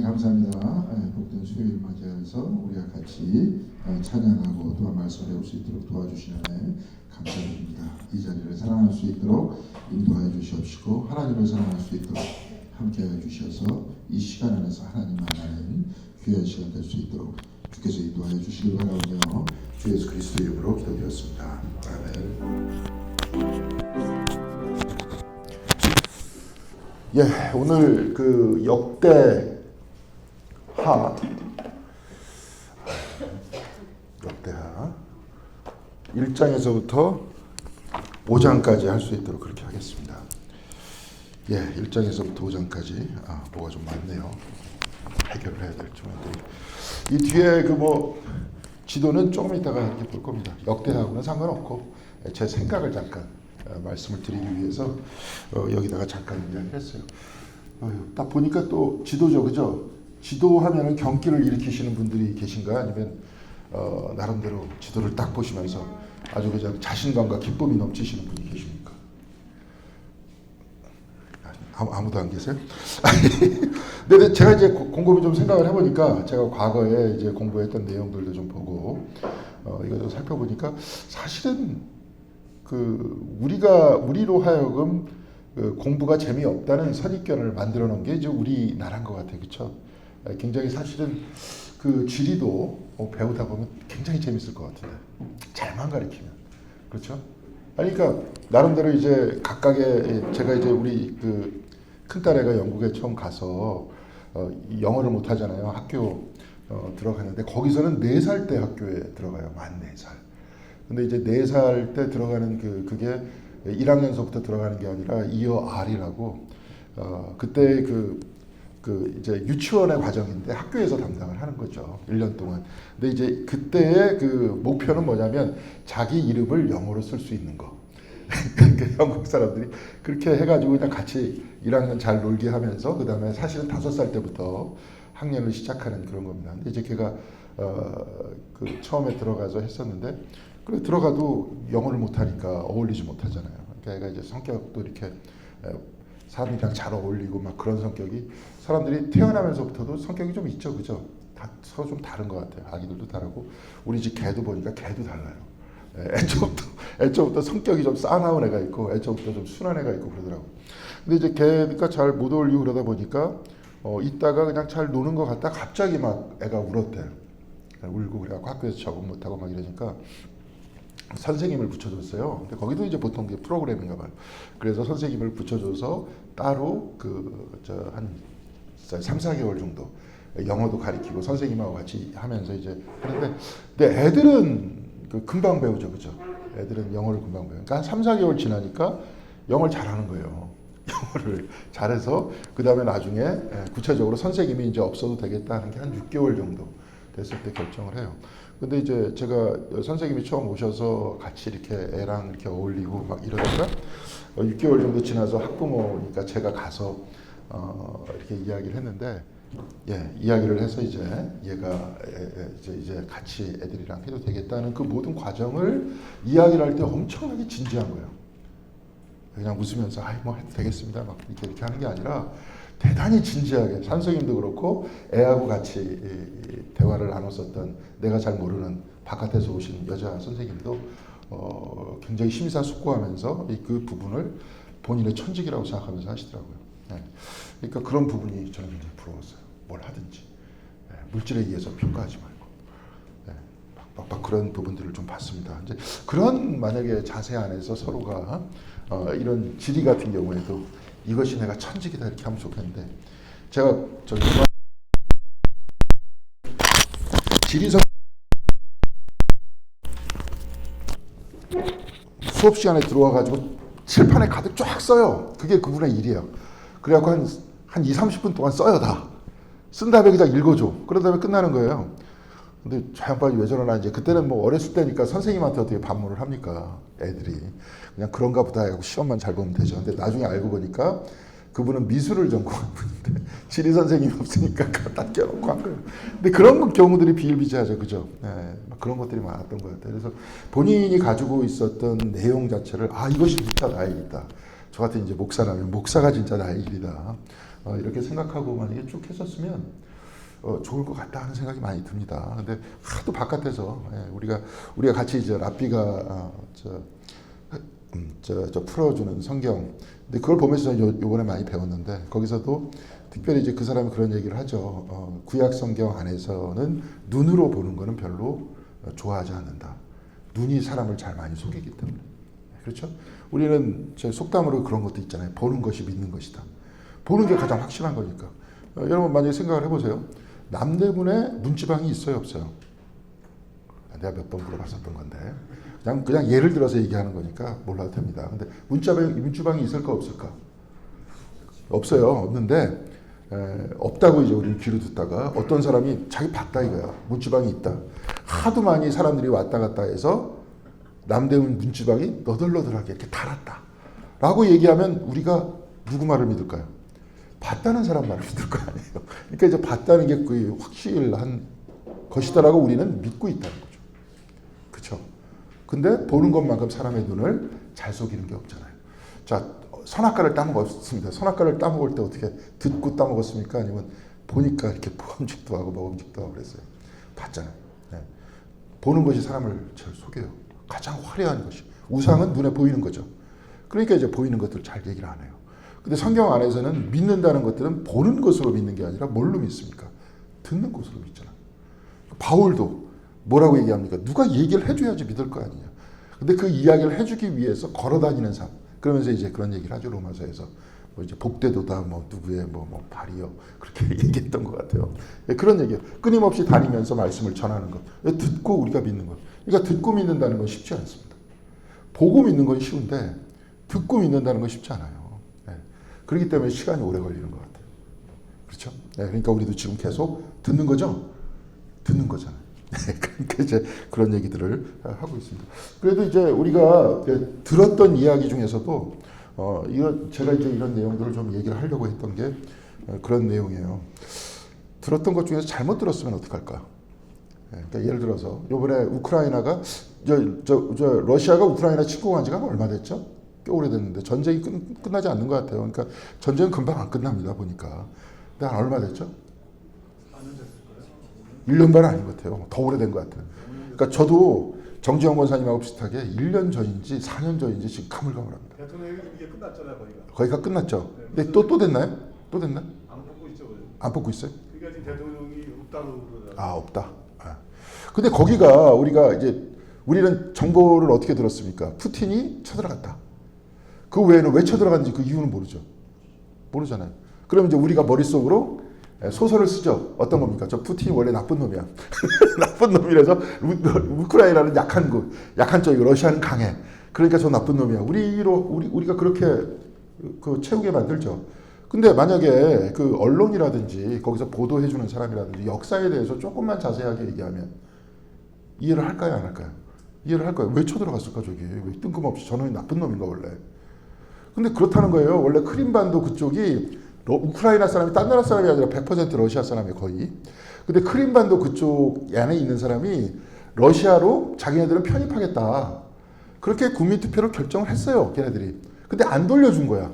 감사합니다. 복된 수요일 맞이해서 우리가 같이 찬양하고 또한 말씀을 배울 수 있도록 도와주시는 감사드립니다. 이 자리를 사랑할 수 있도록 인도하여 주시옵시고 하나님을 사랑할 수 있도록 함께하여 주셔서 이 시간 안에서 하나님 만나는 귀한 시간 될 수 있도록 주께서 인도하여 주시길 바라오며 주 예수 그리스도의 이름으로 기도드렸습니다. 아멘. 오늘 그 역대하 1장에서부터 5장까지 할 수 있도록 그렇게 하겠습니다. 1장에서부터 5장까지 뭐가 좀 많네요. 해결을 해야 될 점인데 이 뒤에 지도는 조금 이따가 이렇게 볼 겁니다. 역대하고는 상관없고 제 생각을 잠깐 말씀을 드리기 위해서 여기다가 잠깐 이야기했어요. 딱 보니까 또 지도죠, 그죠? 지도하면은 경기를 일으키시는 분들이 계신가 아니면 나름대로 지도를 딱 보시면서 아주 그냥 자신감과 기쁨이 넘치시는 분이 계십니까? 아무도 안 계세요? 근데 제가 이제 곰곰이 좀 생각을 해보니까 제가 과거에 이제 공부했던 내용들도 좀 보고 이거 좀 살펴보니까 사실은 우리로 하여금 공부가 재미없다는 선입견을 만들어 놓은 게 이제 우리나라인 것 같아요, 그렇죠? 굉장히 사실은 그 지리도 배우다 보면 굉장히 재밌을 것 같은데 잘만 가르치면 그렇죠? 그러니까 나름대로 이제 각각의 제가 이제 우리 큰딸애가 영국에 처음 가서 영어를 못 하잖아요. 학교 들어가는데 거기서는 4살 때 학교에 들어가요. 만 4살. 근데 이제 4살 때 들어가는 그게 1학년서부터 들어가는 게 아니라 이어 R이라고 그때 이제 유치원의 과정인데 학교에서 담당을 하는 거죠. 1년 동안. 근데 이제 그때의 목표는 뭐냐면 자기 이름을 영어로 쓸 수 있는 거. 그러니까 영국 사람들이 그렇게 해가지고 그냥 같이 1학년 잘 놀게 하면서 그 다음에 사실은 5살 때부터 학년을 시작하는 그런 겁니다. 근데 이제 걔가 처음에 들어가서 했었는데 그래 들어가도 영어를 못하니까 어울리지 못하잖아요. 그러니까 애가 이제 성격도 이렇게 사람이랑 잘 어울리고 막 그런 성격이 사람들이 태어나면서부터도 성격이 좀 있죠, 그죠? 다 서로 좀 다른 것 같아요. 아기들도 다르고 우리 집 개도 보니까 개도 달라요. 애초부터 성격이 좀 싸나운 애가 있고 애초부터 좀 순한 애가 있고 그러더라고. 근데 이제 걔가 잘 못 어울리고 그러다 보니까 있다가 그냥 잘 노는 것 같다 갑자기 막 애가 울었대. 울고 그래갖고 학교에서 적응 못하고 막 이러니까 선생님을 붙여줬어요. 근데 거기도 이제 보통 게 프로그램인가 봐요. 그래서 선생님을 붙여줘서 따로 한 3, 4개월 정도 영어도 가르치고 선생님하고 같이 하면서 이제 하는데 근데 애들은 금방 배우죠, 그죠? 애들은 영어를 금방 배워요. 그러니까 한 3, 4개월 지나니까 영어를 잘하는 거예요. 영어를 잘해서 그 다음에 나중에 구체적으로 선생님이 이제 없어도 되겠다 하는 게 한 6개월 정도 됐을 때 결정을 해요. 근데 이제 제가 선생님이 처음 오셔서 같이 이렇게 애랑 이렇게 어울리고 막 이러다가 6개월 정도 지나서 학부모니까 제가 가서 이렇게 이야기를 했는데 이야기를 해서 이제 얘가 이제 같이 애들이랑 해도 되겠다는 그 모든 과정을 이야기를 할 때 엄청나게 진지한 거예요. 그냥 웃으면서 뭐 해도 되겠습니다 막 이렇게 하는 게 아니라 대단히 진지하게 선생님도 그렇고 애하고 같이 대화를 나눴었던 내가 잘 모르는 바깥에서 오신 여자 선생님도 굉장히 심사숙고하면서 그 부분을 본인의 천직이라고 생각하면서 하시더라고요. 그러니까 그런 부분이 저는 굉장히 부러웠어요. 뭘 하든지 물질에 의해서 평가하지 말고 막 그런 부분들을 좀 봤습니다. 이제 그런 만약에 자세 안에서 서로가 이런 지리 같은 경우에도 이것이 내가 천직이다 이렇게 하면 좋겠는데 제가 지리 수업 시간에 들어와가지고 칠판에 가득 쫙 써요. 그게 그분의 일이에요. 그래갖고 한 2, 30분 동안 써요 다. 쓴 다음에 그냥 읽어줘. 그런 다음에 끝나는 거예요. 근데 저 양반이 왜 저러나 이제 그때는 뭐 어렸을 때니까 선생님한테 어떻게 반문을 합니까? 애들이 그냥 그런가 보다 하고 시험만 잘 보면 되죠. 근데 나중에 알고 보니까 그분은 미술을 전공한 분인데 지리 선생님이 없으니까 갖다 껴놓고 한 거예요. 근데 그런 경우들이 비일비재하죠, 그죠? 그런 것들이 많았던 것 같아요. 그래서 본인이 가지고 있었던 내용 자체를 이것이 진짜 나의 일이다. 저 같은 이제 목사라면 목사가 진짜 나의 일이다. 이렇게 생각하고 만약에 쭉 했었으면 좋을 것 같다 하는 생각이 많이 듭니다. 근데 하도 바깥에서 우리가 같이 이제 라삐가 풀어주는 성경, 근데 그걸 보면서 요번에 많이 배웠는데 거기서도 특별히 이제 그 사람이 그런 얘기를 하죠. 구약 성경 안에서는 눈으로 보는 거는 별로 좋아하지 않는다. 눈이 사람을 잘 많이 속이기 때문에. 그렇죠? 우리는 제 속담으로 그런 것도 있잖아요. 보는 것이 믿는 것이다. 보는 게 가장 확실한 거니까. 여러분 만약에 생각을 해보세요. 남대문에 문지방이 있어요, 없어요? 내가 몇 번 물어봤었던 건데 그냥 예를 들어서 얘기하는 거니까 몰라도 됩니다. 근데 문지방이 있을까 없을까? 없어요. 없는데 없다고 이제 우리는 귀로 듣다가 어떤 사람이 자기 봤다 이거야. 문지방이 있다. 하도 많이 사람들이 왔다 갔다 해서 남대문 문지방이 너덜너덜하게 이렇게 달았다 라고 얘기하면 우리가 누구 말을 믿을까요? 봤다는 사람 말을 믿을 거 아니에요. 그러니까 이제 봤다는 게 거의 확실한 것이다라고 우리는 믿고 있다는 거죠. 그렇죠? 근데 보는 것만큼 사람의 눈을 잘 속이는 게 없잖아요. 자, 선악과를 따먹었습니다. 선악과를 따먹을 때 어떻게 듣고 따먹었습니까? 아니면 보니까 이렇게 보음직도 하고 먹음직도 하고 그랬어요. 봤잖아요. 네. 보는 것이 사람을 잘 속여요. 가장 화려한 것이. 우상은 눈에 보이는 거죠. 그러니까 이제 보이는 것들 잘 얘기를 안 해요. 근데 성경 안에서는 믿는다는 것들은 보는 것으로 믿는 게 아니라 뭘로 믿습니까? 듣는 것으로 믿잖아요. 바울도 뭐라고 얘기합니까? 누가 얘기를 해줘야지 믿을 거 아니냐. 근데 그 이야기를 해주기 위해서 걸어다니는 삶. 그러면서 이제 그런 얘기를 하죠. 로마서에서. 뭐 이제 복되도다, 뭐 누구의 뭐 발이요. 그렇게 얘기했던 것 같아요. 그런 얘기예요. 끊임없이 다니면서 말씀을 전하는 것. 듣고 우리가 믿는 것. 그러니까 듣고 믿는다는 건 쉽지 않습니다. 보고 믿는 건 쉬운데 듣고 믿는다는 건 쉽지 않아요. 네. 그렇기 때문에 시간이 오래 걸리는 것 같아요. 그렇죠? 네. 그러니까 우리도 지금 계속 듣는 거죠? 듣는 거잖아요. 그러니까 이제 그런 얘기들을 하고 있습니다. 그래도 이제 우리가 들었던 이야기 중에서도 이거 제가 이제 이런 내용들을 좀 얘기를 하려고 했던 게 그런 내용이에요. 들었던 것 중에서 잘못 들었으면 어떡할까? 그러니까 예를 들어서 이번에 우크라이나가 러시아가 우크라이나 침공한 지가 얼마 됐죠? 꽤 오래됐는데 전쟁이 끝나지 않는 것 같아요. 그러니까 전쟁은 금방 안 끝납니다 보니까. 근데 한 얼마 됐죠? 1년 반 아닌 것 같아요. 더 오래된 것 같아요. 그러니까 저도 정지영 권사님하고 비슷하게 1년 전인지 4년 전인지 지금 가물가물합니다. 대통령이 이게 끝났잖아요, 거기가. 거기가 끝났죠. 근데 또 됐나요? 또 됐나? 안 뽑고 있죠, 안 뽑고 있어요? 그러니까 지금 대통령이 없다고 그러잖아요. 아, 없다. 아. 근데 거기가 우리는 정보를 어떻게 들었습니까? 푸틴이 쳐들어갔다. 그 외에는 왜 쳐들어갔는지 그 이유는 모르죠. 모르잖아요. 그럼 이제 우리가 머릿속으로 소설을 쓰죠. 어떤 겁니까? 저 푸틴이 원래 나쁜 놈이야. 나쁜 놈이라서 우크라이나는 약한 쪽이고 러시아는 강해. 그러니까 저 나쁜 놈이야. 우리가 그렇게 채우게 만들죠. 근데 만약에 그 언론이라든지 거기서 보도해주는 사람이라든지 역사에 대해서 조금만 자세하게 얘기하면 이해를 할까요? 안 할까요? 이해를 할 거예요. 왜 쳐들어갔을까 저기? 왜 뜬금없이 저놈이 나쁜 놈인가 원래? 근데 그렇다는 거예요. 원래 크림반도 그쪽이 우크라이나 사람이 딴 나라 사람이 아니라 100% 러시아 사람이에요 거의. 근데 크림반도 그쪽 안에 있는 사람이 러시아로 자기네들은 편입하겠다. 그렇게 국민투표를 결정을 했어요 걔네들이. 근데 안 돌려준 거야.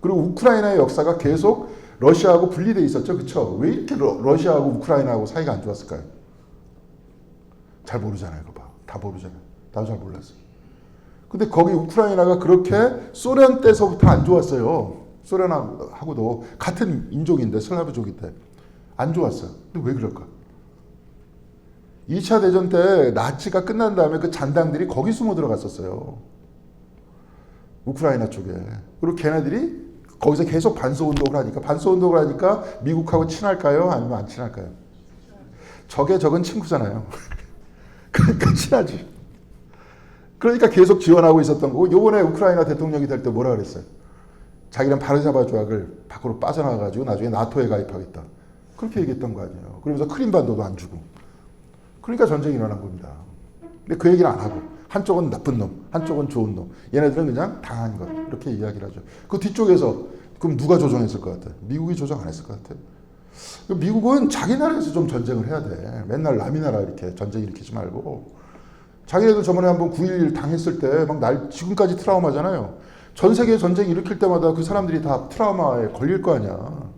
그리고 우크라이나의 역사가 계속 러시아하고 분리돼 있었죠. 그렇죠? 왜 이렇게 러시아하고 우크라이나하고 사이가 안 좋았을까요? 잘 모르잖아요. 그거 봐. 다 모르잖아요. 나도 잘 몰랐어요. 근데 거기 우크라이나가 그렇게 소련 때서부터 안 좋았어요. 소련하고도 같은 민족인데 슬라브족인데 안 좋았어요. 근데 왜 그럴까? 2차 대전 때 나치가 끝난 다음에 그 잔당들이 거기 숨어 들어갔었어요. 우크라이나 쪽에. 그리고 걔네들이 거기서 계속 반소운동을 하니까 미국하고 친할까요? 아니면 안 친할까요? 적은 친구잖아요. 그러니까 친하지. 그러니까 계속 지원하고 있었던 거고 요번에 우크라이나 대통령이 될 때 뭐라 그랬어요? 자기는 바르샤바 조약을 밖으로 빠져나가가지고 나중에 나토에 가입하겠다. 그렇게 얘기했던 거 아니에요. 그러면서 크림반도도 안 주고. 그러니까 전쟁이 일어난 겁니다. 근데 그 얘기는 안 하고 한쪽은 나쁜 놈, 한쪽은 좋은 놈. 얘네들은 그냥 당한 것. 이렇게 이야기를 하죠. 그 뒤쪽에서 그럼 누가 조정했을 것 같아요? 미국이 조정 안 했을 것 같아요? 미국은 자기 나라에서 좀 전쟁을 해야 돼. 맨날 남이 나라 이렇게 전쟁 일으키지 말고. 자기네들 저번에 한번 9.11 당했을 때 막 지금까지 트라우마잖아요. 전 세계 전쟁 일으킬 때마다 그 사람들이 다 트라우마에 걸릴 거 아니야.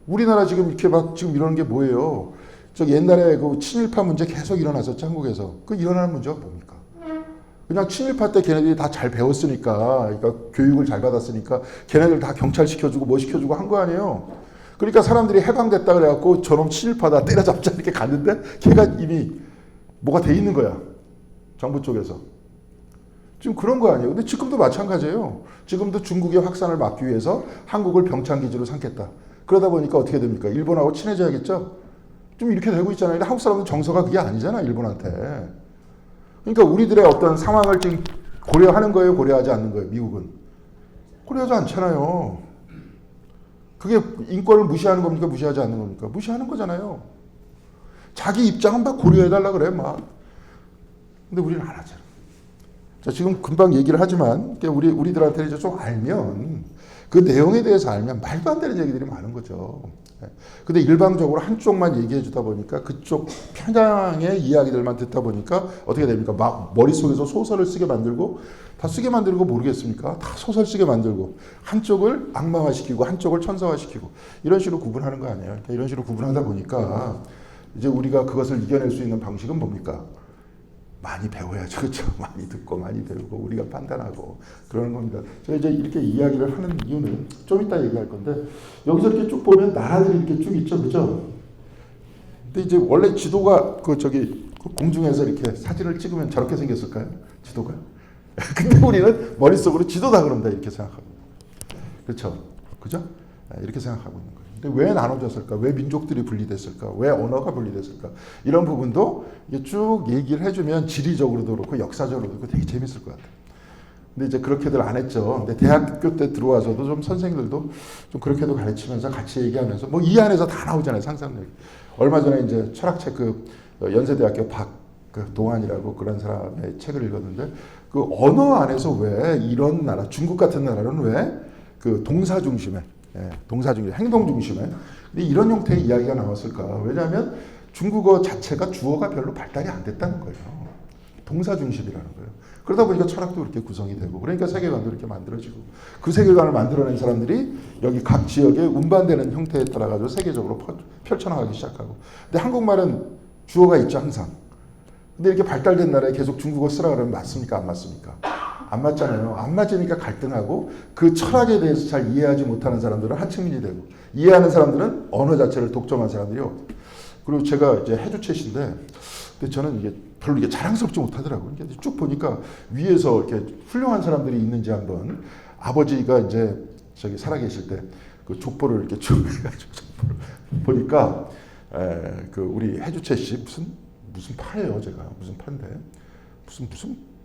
우리나라 지금 이렇게 막 지금 이러는 게 뭐예요? 저기 옛날에 그 친일파 문제 계속 일어났었죠, 한국에서. 그 일어나는 문제가 뭡니까? 그냥 친일파 때 걔네들이 다 잘 배웠으니까, 그러니까 교육을 잘 받았으니까 걔네들 다 경찰 시켜주고 뭐 시켜주고 한 거 아니에요? 그러니까 사람들이 해방됐다 그래갖고 저놈 친일파다 때려잡자 이렇게 갔는데 걔가 이미 뭐가 돼 있는 거야. 정부 쪽에서. 지금 그런 거 아니에요. 근데 지금도 마찬가지예요. 지금도 중국의 확산을 막기 위해서 한국을 병창기지로 삼겠다. 그러다 보니까 어떻게 됩니까? 일본하고 친해져야겠죠? 좀 이렇게 되고 있잖아요. 근데 한국 사람은 정서가 그게 아니잖아, 일본한테. 그러니까 우리들의 어떤 상황을 지금 고려하는 거예요, 고려하지 않는 거예요, 미국은? 고려하지 않잖아요. 그게 인권을 무시하는 겁니까, 무시하지 않는 겁니까? 무시하는 거잖아요. 자기 입장은 막 고려해달라 그래, 막. 근데 우리는 안 하잖아. 자, 지금 금방 얘기를 하지만, 우리들한테 이제 좀 알면, 그 내용에 대해서 알면 말도 안 되는 얘기들이 많은 거죠. 근데 일방적으로 한쪽만 얘기해 주다 보니까 그쪽 편향의 이야기들만 듣다 보니까 어떻게 됩니까? 막 머릿속에서 소설을 쓰게 만들고 다 쓰게 만들고 모르겠습니까? 다 소설 쓰게 만들고 한쪽을 악마화시키고 한쪽을 천사화시키고 이런 식으로 구분하는 거 아니에요? 그러니까 이런 식으로 구분하다 보니까 이제 우리가 그것을 이겨낼 수 있는 방식은 뭡니까? 많이 배워야죠. 그렇죠? 많이 듣고 많이 배우고 우리가 판단하고 그러는 겁니다. 제가 이제 이렇게 이야기를 하는 이유는 좀 이따 얘기할 건데 여기서 이렇게 쭉 보면 나라들이 이렇게 쭉 있죠. 그렇죠? 근데 이제 원래 지도가 그 공중에서 이렇게 사진을 찍으면 저렇게 생겼을까요? 지도가? 근데 우리는 머릿속으로 지도다 그런다 이렇게 생각하고 그렇죠? 그죠? 이렇게 생각하고 있는 거예요. 근데 왜 나눠졌을까? 왜 민족들이 분리됐을까? 왜 언어가 분리됐을까? 이런 부분도 이게 쭉 얘기를 해주면 지리적으로도 그렇고 역사적으로도 그렇고 되게 재밌을 것 같아요. 근데 이제 그렇게들 안 했죠. 근데 대학교 때 들어와서도 좀 선생님들도 좀 그렇게도 가르치면서 같이 얘기하면서 뭐 이 안에서 다 나오잖아요. 상상력이. 얼마 전에 이제 철학책 연세대학교 동안이라고 그런 사람의 책을 읽었는데 그 언어 안에서 왜 이런 나라, 중국 같은 나라는 왜 그 동사 중심에 동사 중심, 행동 중심에. 근데 이런 형태의 이야기가 나왔을까? 왜냐하면 중국어 자체가 주어가 별로 발달이 안 됐다는 거예요. 동사 중심이라는 거예요. 그러다 보니까 철학도 그렇게 구성이 되고, 그러니까 세계관도 이렇게 만들어지고, 그 세계관을 만들어낸 사람들이 여기 각 지역에 운반되는 형태에 따라 가지고 세계적으로 펼쳐나가기 시작하고. 근데 한국말은 주어가 있죠, 항상. 근데 이렇게 발달된 나라에 계속 중국어 쓰라 그러면 맞습니까? 안 맞습니까? 안 맞잖아요. 안 맞으니까 갈등하고 그 철학에 대해서 잘 이해하지 못하는 사람들은 한층민이 되고 이해하는 사람들은 언어 자체를 독점한 사람들이요. 그리고 제가 이제 해주체신데 근데 저는 이게 별로 이게 자랑스럽지 못하더라고요. 근데 쭉 보니까 위에서 이렇게 훌륭한 사람들이 있는지 한번 아버지가 이제 저기 살아계실 때 그 족보를 이렇게 쭉 해가지고 족보를 보니까 그 우리 해주체 씨 무슨 파예요, 제가. 무슨 파인데. 무슨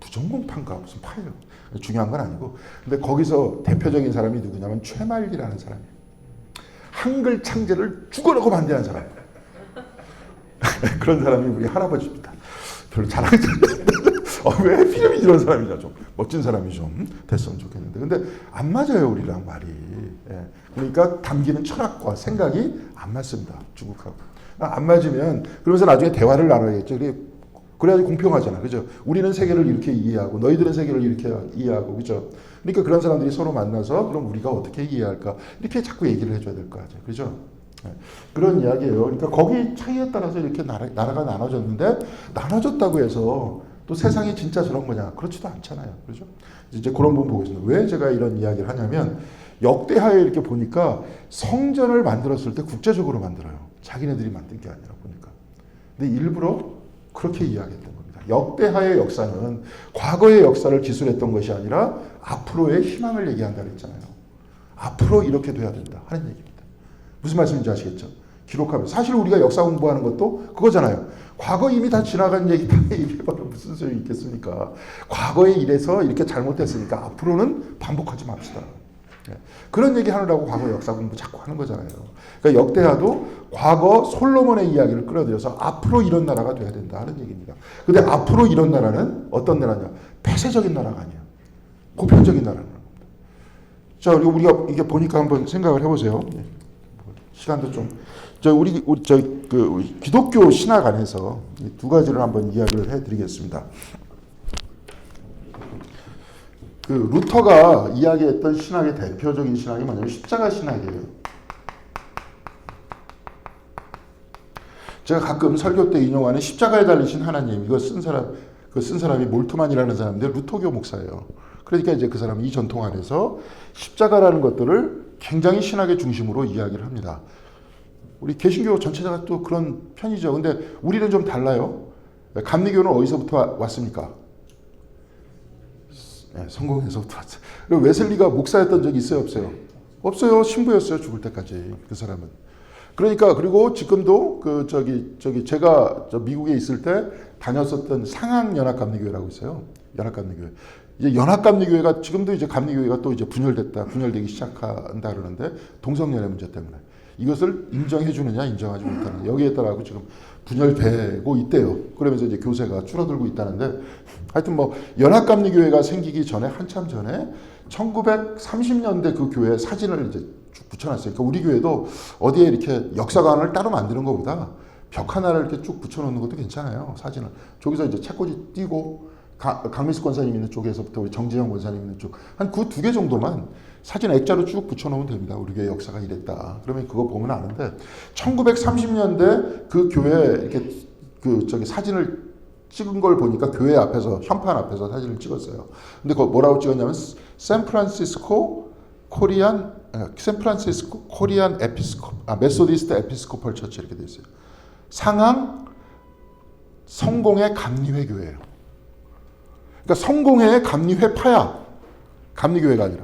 부전공파인가 무슨 파예요. 중요한 건 아니고. 근데 거기서 대표적인 사람이 누구냐면 최말리라는 사람이에요. 한글 창제를 죽어놓고 반대한 사람. 그런 사람이 우리 할아버지입니다. 별로 자랑스럽지 왜 하필이면 이런 사람이냐. 좀 멋진 사람이 좀 됐으면 좋겠는데. 근데 안 맞아요, 우리랑 말이. 그러니까 담기는 철학과 생각이 안 맞습니다, 중국하고. 안 맞으면 그러면서 나중에 대화를 나눠야겠죠. 그래야지 공평하잖아, 그죠? 우리는 세계를 이렇게 이해하고 너희들은 세계를 이렇게 이해하고, 그죠? 그러니까 그런 사람들이 서로 만나서 그럼 우리가 어떻게 이해할까 이렇게 자꾸 얘기를 해줘야 될 거 같아요, 그죠? 그런 이야기예요. 그러니까 거기 차이에 따라서 이렇게 나라가 나눠졌는데 나눠졌다고 해서 또 세상이 진짜 저런 거냐? 그렇지도 않잖아요, 그죠? 이제 그런 부분 보고 있습니다. 왜 제가 이런 이야기를 하냐면 역대하에 이렇게 보니까 성전을 만들었을 때 국제적으로 만들어요. 자기네들이 만든 게 아니라 보니까. 근데 일부러 그렇게 이야기했던 겁니다. 역대하의 역사는 과거의 역사를 기술했던 것이 아니라 앞으로의 희망을 얘기한다 그랬잖아요. 앞으로 이렇게 돼야 된다 하는 얘기입니다. 무슨 말씀인지 아시겠죠? 기록하면 사실 우리가 역사 공부하는 것도 그거잖아요. 과거 이미 다 지나간 얘기 다 얘기해봐도 무슨 소용이 있겠습니까? 과거에 이래서 이렇게 잘못됐으니까 앞으로는 반복하지 맙시다. 그런 얘기 하느라고 과거 역사 공부 자꾸 하는 거잖아요. 그러니까 역대하도 과거 솔로몬의 이야기를 끌어들여서 앞으로 이런 나라가 돼야 된다 하는 얘기입니다. 근데 앞으로 이런 나라는 어떤 나라냐? 폐쇄적인 나라가 아니야. 보편적인 나라는 겁니다. 자, 그리고 우리가 이게 보니까 한번 생각을 해보세요. 시간도 좀. 우리 기독교 신학 안에서 두 가지를 한번 이야기를 해드리겠습니다. 그 루터가 이야기했던 신학의 대표적인 신학이 뭐냐면 십자가 신학이에요. 제가 가끔 설교 때 인용하는 십자가에 달리신 하나님, 이거 쓴 사람이 몰트만이라는 사람인데 루터교 목사예요. 그러니까 이제 그 사람은 이 전통 안에서 십자가라는 것들을 굉장히 신학의 중심으로 이야기를 합니다. 우리 개신교 전체가 또 그런 편이죠. 근데 우리는 좀 달라요. 감리교는 어디서부터 왔습니까? 네, 성공에서부터 왔어요. 그리고 웨슬리가 목사였던 적이 있어요, 없어요? 없어요. 신부였어요, 죽을 때까지 그 사람은. 그러니까 그리고 지금도 제가 미국에 있을 때 다녔었던 상항연합감리교회라고 있어요. 연합감리교회. 이제 연합감리교회가 지금도 이제 감리교회가 또 이제 분열되기 시작한다 그러는데 동성연애 문제 때문에 이것을 인정해 주느냐 인정하지 못하느냐 여기에 따라서 지금 분열되고 있대요. 그러면서 이제 교세가 줄어들고 있다는데 하여튼 뭐 연합감리교회가 생기기 전에 한참 전에 1930년대 그 교회 사진을 이제 쭉 붙여놨어요. 그러니까 우리 교회도 어디에 이렇게 역사관을 따로 만드는 것보다 벽 하나를 이렇게 쭉 붙여놓는 것도 괜찮아요. 사진을. 저기서 이제 책꽂이 띄고 강민숙 권사님 있는 쪽에서부터 우리 정재영 권사님 있는 쪽 한 그 두 개 정도만 사진 액자로 쭉 붙여놓으면 됩니다. 우리 교회 역사가 이랬다. 그러면 그거 보면 아는데 1930년대 그 교회 이렇게 사진을 찍은 걸 보니까 교회 앞에서 현판 앞에서 사진을 찍었어요. 근데 그거 뭐라고 찍었냐면 샌프란시스코 코리안 메소디스트 에피스코펄 처치 이렇게 돼 있어요. 상항 성공회 감리회 교회예요. 그러니까 성공회의 감리회파야. 감리교회가 아니라.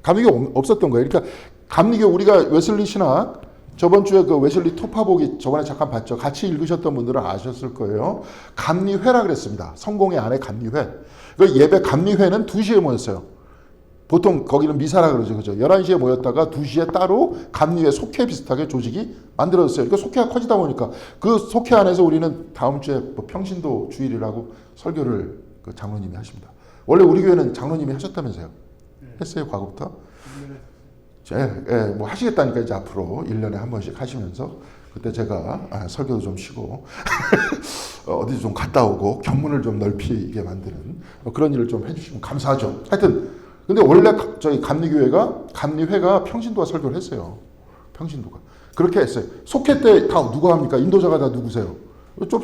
감리교 없었던 거예요. 그러니까 감리교 우리가 웨슬리 신학 저번 주에 그 웨슬리 토파보기 저번에 잠깐 봤죠. 같이 읽으셨던 분들은 아셨을 거예요. 감리회라 그랬습니다. 성공회 안에 감리회. 그 예배 감리회는 2시에 모였어요. 보통 거기는 미사라 그러죠. 그죠? 11시에 모였다가 2시에 따로 감리회 속회 비슷하게 조직이 만들어졌어요. 그러니까 속회가 커지다 보니까 그 속회 안에서 우리는 다음 주에 뭐 평신도 주일이라고 설교를 그 장로님이 하십니다. 원래 우리 교회는 장로님이 하셨다면서요? 했어요, 과거부터? 뭐 하시겠다니까 이제 앞으로 1년에 한 번씩 하시면서 그때 제가 설교도 좀 쉬고 어디 좀 갔다 오고 견문을 좀 넓히게 만드는 뭐 그런 일을 좀 해주시면 감사하죠. 하여튼 근데 원래 저희 감리회가 평신도가 설교를 했어요. 평신도가 그렇게 했어요. 속회 때 다 누가 합니까? 인도자가 다 누구세요?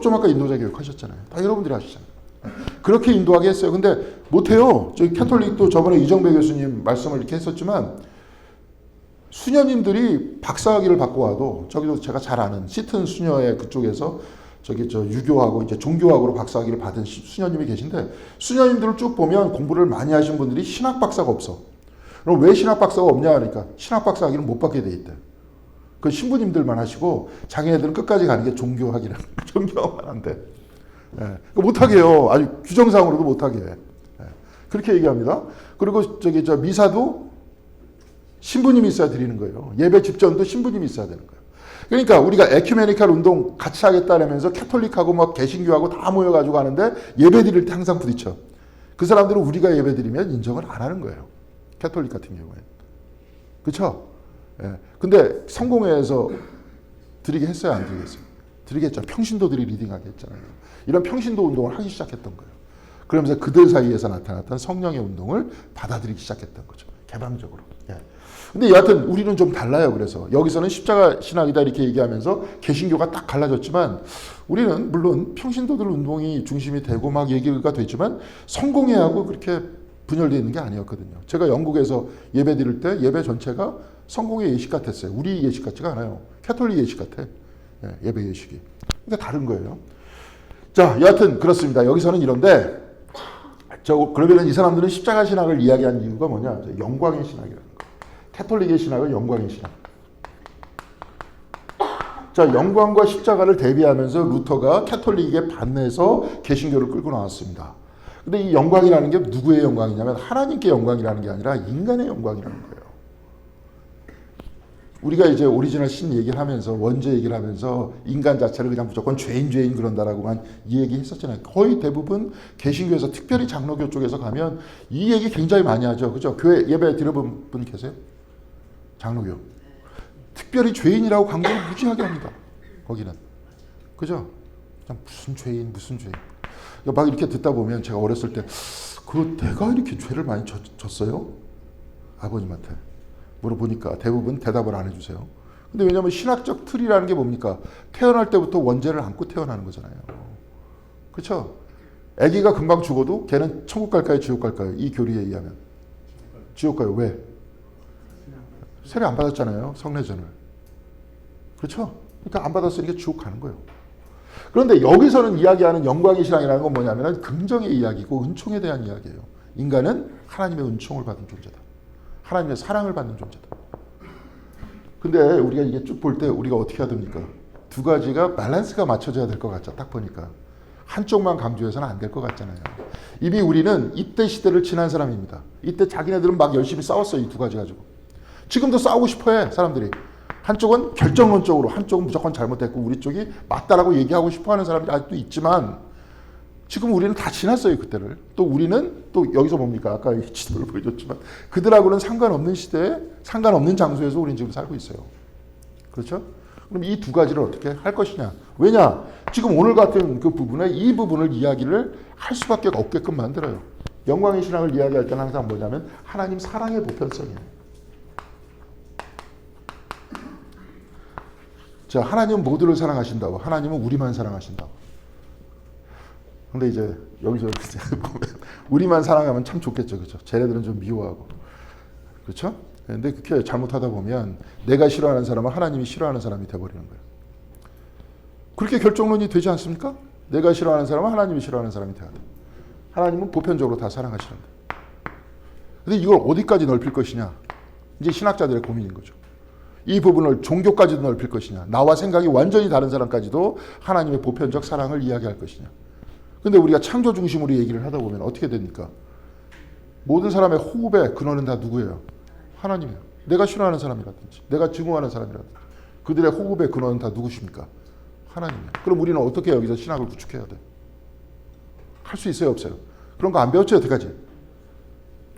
좀 아까 인도자 교육 하셨잖아요. 다 여러분들이 하시잖아요. 그렇게 인도하게 했어요. 근데 못해요. 저희 캐톨릭도 저번에 이정배 교수님 말씀을 이렇게 했었지만 수녀님들이 박사학위를 받고 와도 저기도 제가 잘 아는 시튼 수녀의 그쪽에서 유교하고 이제 종교학으로 박사학위를 받은 수녀님이 계신데 수녀님들을 쭉 보면 공부를 많이 하신 분들이 신학 박사가 없어. 그럼 왜 신학 박사가 없냐 하니까 신학 박사학위를 못 받게 돼 있대. 그 신부님들만 하시고 자기네들은 끝까지 가는 게 종교학이라는 종교학만 한대. 못하게 해요. 아주 규정상으로도 못하게 해. 그렇게 얘기합니다. 그리고 미사도 신부님이 있어야 드리는 거예요. 예배 집전도 신부님이 있어야 되는 거예요. 그러니까 우리가 에큐메니칼 운동 같이 하겠다면서 캐톨릭하고 막 개신교하고 다 모여가지고 하는데 예배 드릴 때 항상 부딪혀. 그 사람들은 우리가 예배 드리면 인정을 안 하는 거예요. 캐톨릭 같은 경우에. 그렇죠? 근데 성공회에서 드리게 했어요? 안 드리겠어요? 드리겠죠. 평신도들이 리딩하게 했잖아요. 이런 평신도 운동을 하기 시작했던 거예요. 그러면서 그들 사이에서 나타났던 성령의 운동을 받아들이기 시작했던 거죠. 개방적으로. 근데 여하튼 우리는 좀 달라요. 그래서 여기서는 십자가 신학이다 이렇게 얘기하면서 개신교가 딱 갈라졌지만 우리는 물론 평신도들 운동이 중심이 되고 막 얘기가 됐지만 성공회하고 그렇게 분열되어 있는 게 아니었거든요. 제가 영국에서 예배 드릴 때 예배 전체가 성공회 예식 같았어요. 우리 예식 같지가 않아요. 캐톨릭 예식 같아. 예배 예식이. 그러니까 다른 거예요. 자, 여하튼 그렇습니다. 여기서는 이런데 그러면 이 사람들은 십자가 신학을 이야기한 이유가 뭐냐? 영광의 신학이라는 거. 캐톨릭의 신학은 영광의 신학. 자, 영광과 십자가를 대비하면서 루터가 캐톨릭에 반해서 개신교를 끌고 나왔습니다. 근데 이 영광이라는 게 누구의 영광이냐면 하나님께 영광이라는 게 아니라 인간의 영광이라는 거예요. 우리가 이제 오리지널 신 얘기를 하면서 원죄 얘기를 하면서 인간 자체를 그냥 무조건 죄인 그런다라고만 이 얘기 했었잖아요. 거의 대부분 개신교에서 특별히 장로교 쪽에서 가면 이 얘기 굉장히 많이 하죠. 그죠? 교회 예배 들어본 분 계세요? 장로교. 특별히 죄인이라고 강조를 무지하게 합니다. 거기는. 그죠? 그냥 무슨 죄인. 막 이렇게 듣다 보면 제가 어렸을 때 내가 이렇게 죄를 많이 졌어요? 아버님한테. 물어보니까 대부분 대답을 안 해주세요. 근데 왜냐하면 신학적 틀이라는 게 뭡니까? 태어날 때부터 원죄를 안고 태어나는 거잖아요. 그렇죠? 아기가 금방 죽어도 걔는 천국 갈까요? 지옥 갈까요? 이 교리에 의하면. 지옥 가요. 왜? 세례 안 받았잖아요. 성례전을. 그렇죠? 그러니까 안 받았으니까 지옥 가는 거예요. 그런데 여기서는 이야기하는 영광의 신앙이라는 건 뭐냐면 긍정의 이야기고 은총에 대한 이야기예요. 인간은 하나님의 은총을 받은 존재다. 하나님의 사랑을 받는 존재다. 근데 우리가 이게 쭉 볼 때 우리가 어떻게 해야 됩니까? 두 가지가 밸런스가 맞춰져야 될 것 같죠. 딱 보니까. 한쪽만 강조해서는 안 될 것 같잖아요. 이미 우리는 이때 시대를 지난 사람입니다. 이때 자기네들은 막 열심히 싸웠어요. 이 두 가지 가지고. 지금도 싸우고 싶어해 사람들이. 한쪽은 결정론적으로, 한쪽은 무조건 잘못됐고 우리 쪽이 맞다라고 얘기하고 싶어하는 사람들이 아직도 있지만 지금 우리는 다 지났어요. 그때를. 또 우리는 또 여기서 뭡니까? 아까 이 지도를 보여줬지만 그들하고는 상관없는 시대에 상관없는 장소에서 우리는 지금 살고 있어요. 그렇죠? 그럼 이 두 가지를 어떻게 할 것이냐? 왜냐? 지금 오늘 같은 그 부분에 이 부분을 이야기를 할 수밖에 없게끔 만들어요. 영광의 신앙을 이야기할 때는 항상 뭐냐면 하나님 사랑의 보편성이에요. 자, 하나님은 모두를 사랑하신다고. 하나님은 우리만 사랑하신다고. 근데 이제 여기서 보면 우리만 사랑하면 참 좋겠죠. 그렇죠? 쟤네들은 좀 미워하고. 그렇죠? 근데 그렇게 잘못하다 보면 내가 싫어하는 사람은 하나님이 싫어하는 사람이 돼버리는 거예요. 그렇게 결정론이 되지 않습니까? 내가 싫어하는 사람은 하나님이 싫어하는 사람이 돼야 돼. 하나님은 보편적으로 다 사랑하시는데. 근데 이걸 어디까지 넓힐 것이냐? 이제 신학자들의 고민인 거죠. 이 부분을 종교까지도 넓힐 것이냐, 나와 생각이 완전히 다른 사람까지도 하나님의 보편적 사랑을 이야기할 것이냐. 근데 우리가 창조 중심으로 얘기를 하다 보면 어떻게 됩니까? 모든 사람의 호흡의 근원은 다 누구예요? 하나님이에요. 내가 싫어하는 사람이라든지 내가 증오하는 사람이라든지 그들의 호흡의 근원은 다 누구십니까? 하나님이에요. 그럼 우리는 어떻게 여기서 신학을 구축해야 돼? 할 수 있어요? 없어요? 그런 거 안 배웠지 어떡하지?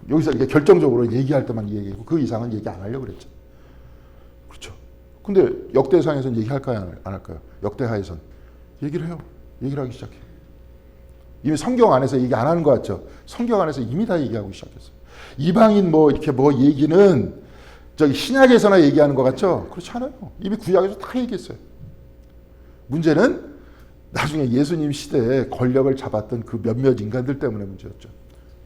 여기서 이렇게 결정적으로 얘기할 때만 얘기하고 그 이상은 얘기 안 하려고 그랬죠. 그렇죠. 근데 역대상에서는 얘기할까요? 안 할까요? 역대하에선 얘기를 해요. 얘기를 하기 시작해요. 이미 성경 안에서 얘기 안 하는 것 같죠? 성경 안에서 이미 다 얘기하고 시작했어요. 이방인 뭐 이렇게 뭐 얘기는 저기 신약에서나 얘기하는 것 같죠? 그렇지 않아요. 이미 구약에서 다 얘기했어요. 문제는 나중에 예수님 시대에 권력을 잡았던 그 몇몇 인간들 때문에 문제였죠.